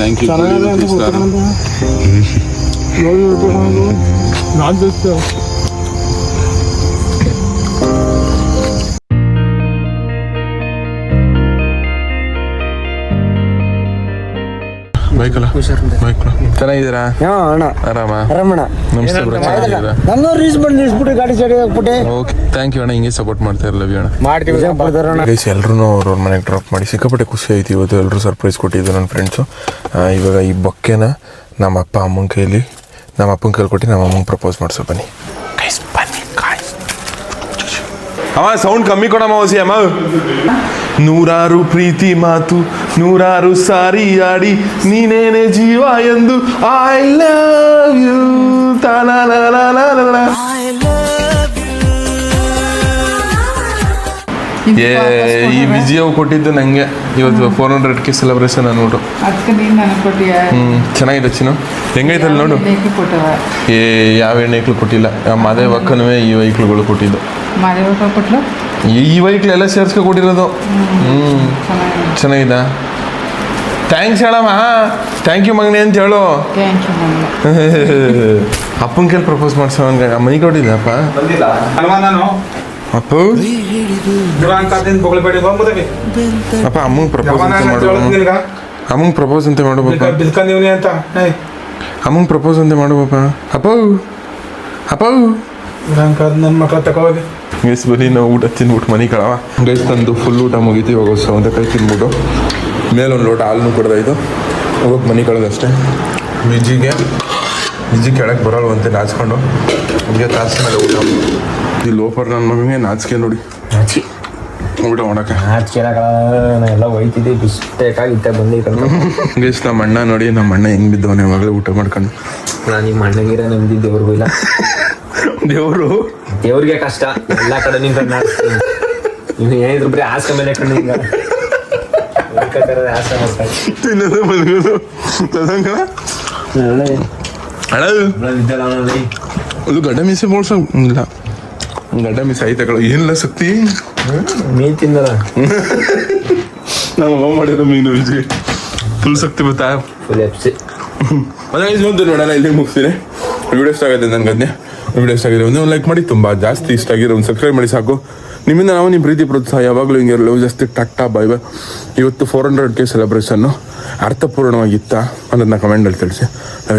ಚೆನ್ನಾಗಿದ್ದೀರಾ? ಆರಾಮ? ನಮಸ್ತೆ ಬ್ರೋ, ಚೆನ್ನಾಗಿದ್ದೀರಾ? ಓಕೆ ಥ್ಯಾಂಕ್ ಯು ಅಣ್ಣ. ಹಿಂಗೆ ಸಪೋರ್ಟ್ ಮಾಡ್ತಾ ಇರಲ್ಲ ಅಣ್ಣ. ಗೈಸ್ ಎಲ್ರೂ ಅವ್ರವ್ರ ಮನೆಗೆ ಡ್ರಾಪ್ ಮಾಡಿ ಸಿಕ್ಕಾಪಟ್ಟೆ ಖುಷಿ ಆಯ್ತು. ಇವತ್ತು ಎಲ್ಲರೂ ಸರ್ಪ್ರೈಸ್ ಕೊಟ್ಟಿದ್ದು ನನ್ನ ಫ್ರೆಂಡ್ಸು. ಇವಾಗ ಈ ಬೊಕ್ಕೆನ ನಮ್ಮ ಅಪ್ಪನ ಕೈಲಿ ಕೊಟ್ಟು ನಮ್ಮ ಅಮ್ಮಂಗೆ ಪ್ರಪೋಸ್ ಮಾಡಿಸೋ. ಬನ್ನಿ ಗೈಸ್ ಬನ್ನಿ. ಅಮ್ಮ ಸೌಂಡ್ ಕಮ್ಮಿ ಕೊಡಮ್ಮ ಹೊಸಿ ಅಮ್ಮ. ನೂರಾರು ಪ್ರೀತಿ ಮಾತು, ನೂರಾರು ಸಾರಿ ಆಡಿ, ನೀನೇನೆ ಜೀವ ಎಂದು ಐ ಲವ್ ಯು. ಈ ವಿಜಯ್ ಕೊಟ್ಟಿದ್ದು ನಂಗೆ ಇವತ್ತು 400K ಸೆಲೆಬ್ರೇಷನ್ ಅನ್ಬಿಟ್ಟು. ಅದಕ್ಕೆ ನೀನು ನನಗೆ ಕೊಟ್ಟಿಯ ಚೆನ್ನಾಗಿದೆ ಚಿನ್ನು, ಹೆಂಗೈತಲ್ಲ ನೋಡು. ಕೊಟ್ಟವ ಯಾವ ಎಣ್ಣೆಕ್ಳು ಕೊಟ್ಟಿಲ್ಲ, ಮಾದೇವ ಅಕ್ಕನವೇ ಈ ವೆಹಿಕಲ್ಗಳು ಕೊಟ್ಟಿದ್ದು. ಮಾದೇವ ಕೊಟ್ಲು ಈ ವೆಹಿಕಲ್ ಎಲ್ಲ ಸೇರ್ಸ್ಕೊ ಕೊಟ್ಟಿರೋದು. ಚೆನ್ನಾಗಿದ. ಥ್ಯಾಂಕ್ಸ್ ಹೇಳಮ್ಮ, ಥ್ಯಾಂಕ್ ಯು ಮಗನೇ ಅಂತ ಹೇಳು. Thank you mummy. ಅಪ್ಪನ ಕೇಳಿ ಪ್ರಪೋಸ್ ಮಾಡ್ಸೋ ಮನಿ ಕೊಟ್ಟಿದ್ದಪ್ಪ ಅಪ್ಪ. ಅಪ್ಪ ಅಮ್ಮಂಗೆ ಪ್ರಪೋಸ್ ಅಂತ ಮಾಡು, ಅಮ್ಮಂಗೆ ಪ್ರಪೋಸ್ ಅಂತ ಮಾಡು ಪಾಪ, ಅಮ್ಮಂಗೆ ಪ್ರಪೋಸ್ ಅಂತ ಮಾಡು ಪಾಪ. ಅಪ್ಪ ಅಪ್ಪ ನನ್ನ ಮಕ್ಕಳ ತಗೋಗಿ ಗೈಸ್ ಬರೀ ನಾವು ಊಟ ತಿನ್ಬಿಟ್ಟು ಮನೆ ಕಳವ. ಗೈಸ್ ತಂದು ಫುಲ್ ಊಟ ಮುಗೀತಿ. ಇವಾಗ ಸೌಂದಕಾಯಿ ತಿನ್ಬಿಟ್ಟು ಮೇಲೊಂದು ಲೋಟ ಹಾಲನ್ನು ಕೊಡ್ದಾಯ್ತು. ಹೋಗೋಕೆ ಮನೆ ಕಳೆದಷ್ಟೇ. ವಿಜಿ ಕೆಳಗೆ ಬರೋಲ್ವಂತೆ ನಾಚ್ಕೊಂಡು, ಅದಕ್ಕೆ ತಾಸು ಮೇಲೆ ಊಟ. ಈ ಲೋಫರ್ ನನ್ನ ಮಗನಿಗೆ ನಾಚಿಕೆ ನೋಡಿ ಊಟ ಮಾಡೋಕೆ. ಎಲ್ಲ ಹೋಯ್ತಿದ್ದೆ ಬಿಸ್ಬೇಕಾಗಿತ್ತೆ ಬಂದು ಗೈಸ್ ನಮ್ಮ ಅಣ್ಣ ನೋಡಿ, ನಮ್ಮ ಅಣ್ಣ ಹೆಂಗೆ ಬಿದ್ದವನೇ ಯಾವಾಗಲೇ ಊಟ ಮಾಡ್ಕೊಂಡು. ನಾನು ನಿಮ್ಮ ಅಣ್ಣಗಿರ ನೆಮ್ಮದಿ ದೇವ್ರಿಗೂ ಇಲ್ಲ. ದೇವ್ರಿಗೆ ಕಷ್ಟ ಎಲ್ಲ ಕಡೆ ನಿಂತ ಇನ್ನು ಏನಿದ್ರು ಬರೀ ಆಸ್ಕ ಮೇಲೆ ಕಣ್ಣು ಹಿಂಗ ತಿನ್ನೋದು ಮಲಗೋದು ಅದು ಗಡ್ಡ ಮೀಸೆ ಬೋಳ್ಸ ಇಲ್ಲ, ಗಡ್ಡ ಮೀಸೆ ಐತೆ ಕಳ ಏನಿಲ್ಲ ಶಕ್ತಿ. ಮೀನ್ ತಿಂದಲ್ಲ ನಾವು ಅಮ್ಮ ಮಾಡಿರೋ ಮೀನು ವಿಜಯ್ ಫುಲ್ ಶಕ್ತಿ ಗೊತ್ತಾ, ಫುಲ್ ಎಪ್ಸಿ. ಅದಾಗಿ ನೋಡೋಣ, ಇಲ್ಲಿ ಮುಗಿಸ್ತೀನಿ. ವಿಡಿಯೋ ಇಷ್ಟ ಆಗಿದೆ ನನಗೆ. ವಿಡಿಯೋ ಇಷ್ಟ ಆಗಿದೆ ಒಂದು ಲೈಕ್ ಮಾಡಿ, ತುಂಬ ಜಾಸ್ತಿ ಇಷ್ಟ ಆಗಿರೋ ಒಂದು ಸಬ್ಸ್ಕ್ರೈಬ್ ಮಾಡಿ ಸಾಕು. ನಿಮ್ಮಿಂದ ನಾವು ನಿಮ್ಮ ಪ್ರೀತಿ ಪ್ರೋತ್ಸಾಹ ಯಾವಾಗಲೂ ಹಿಂಗೆ ಇರಲು ಜಾಸ್ತಿ. Tata bye bye. ಇವತ್ತು 400K ಸೆಲೆಬ್ರೇಷನ್ನು ಅರ್ಥಪೂರ್ಣವಾಗಿತ್ತಾ ಅನ್ನೋದನ್ನ ಕಮೆಂಟಲ್ಲಿ ತಿಳಿಸಿ.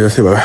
ಜಾಸ್ತಿ ಬಾಯ್.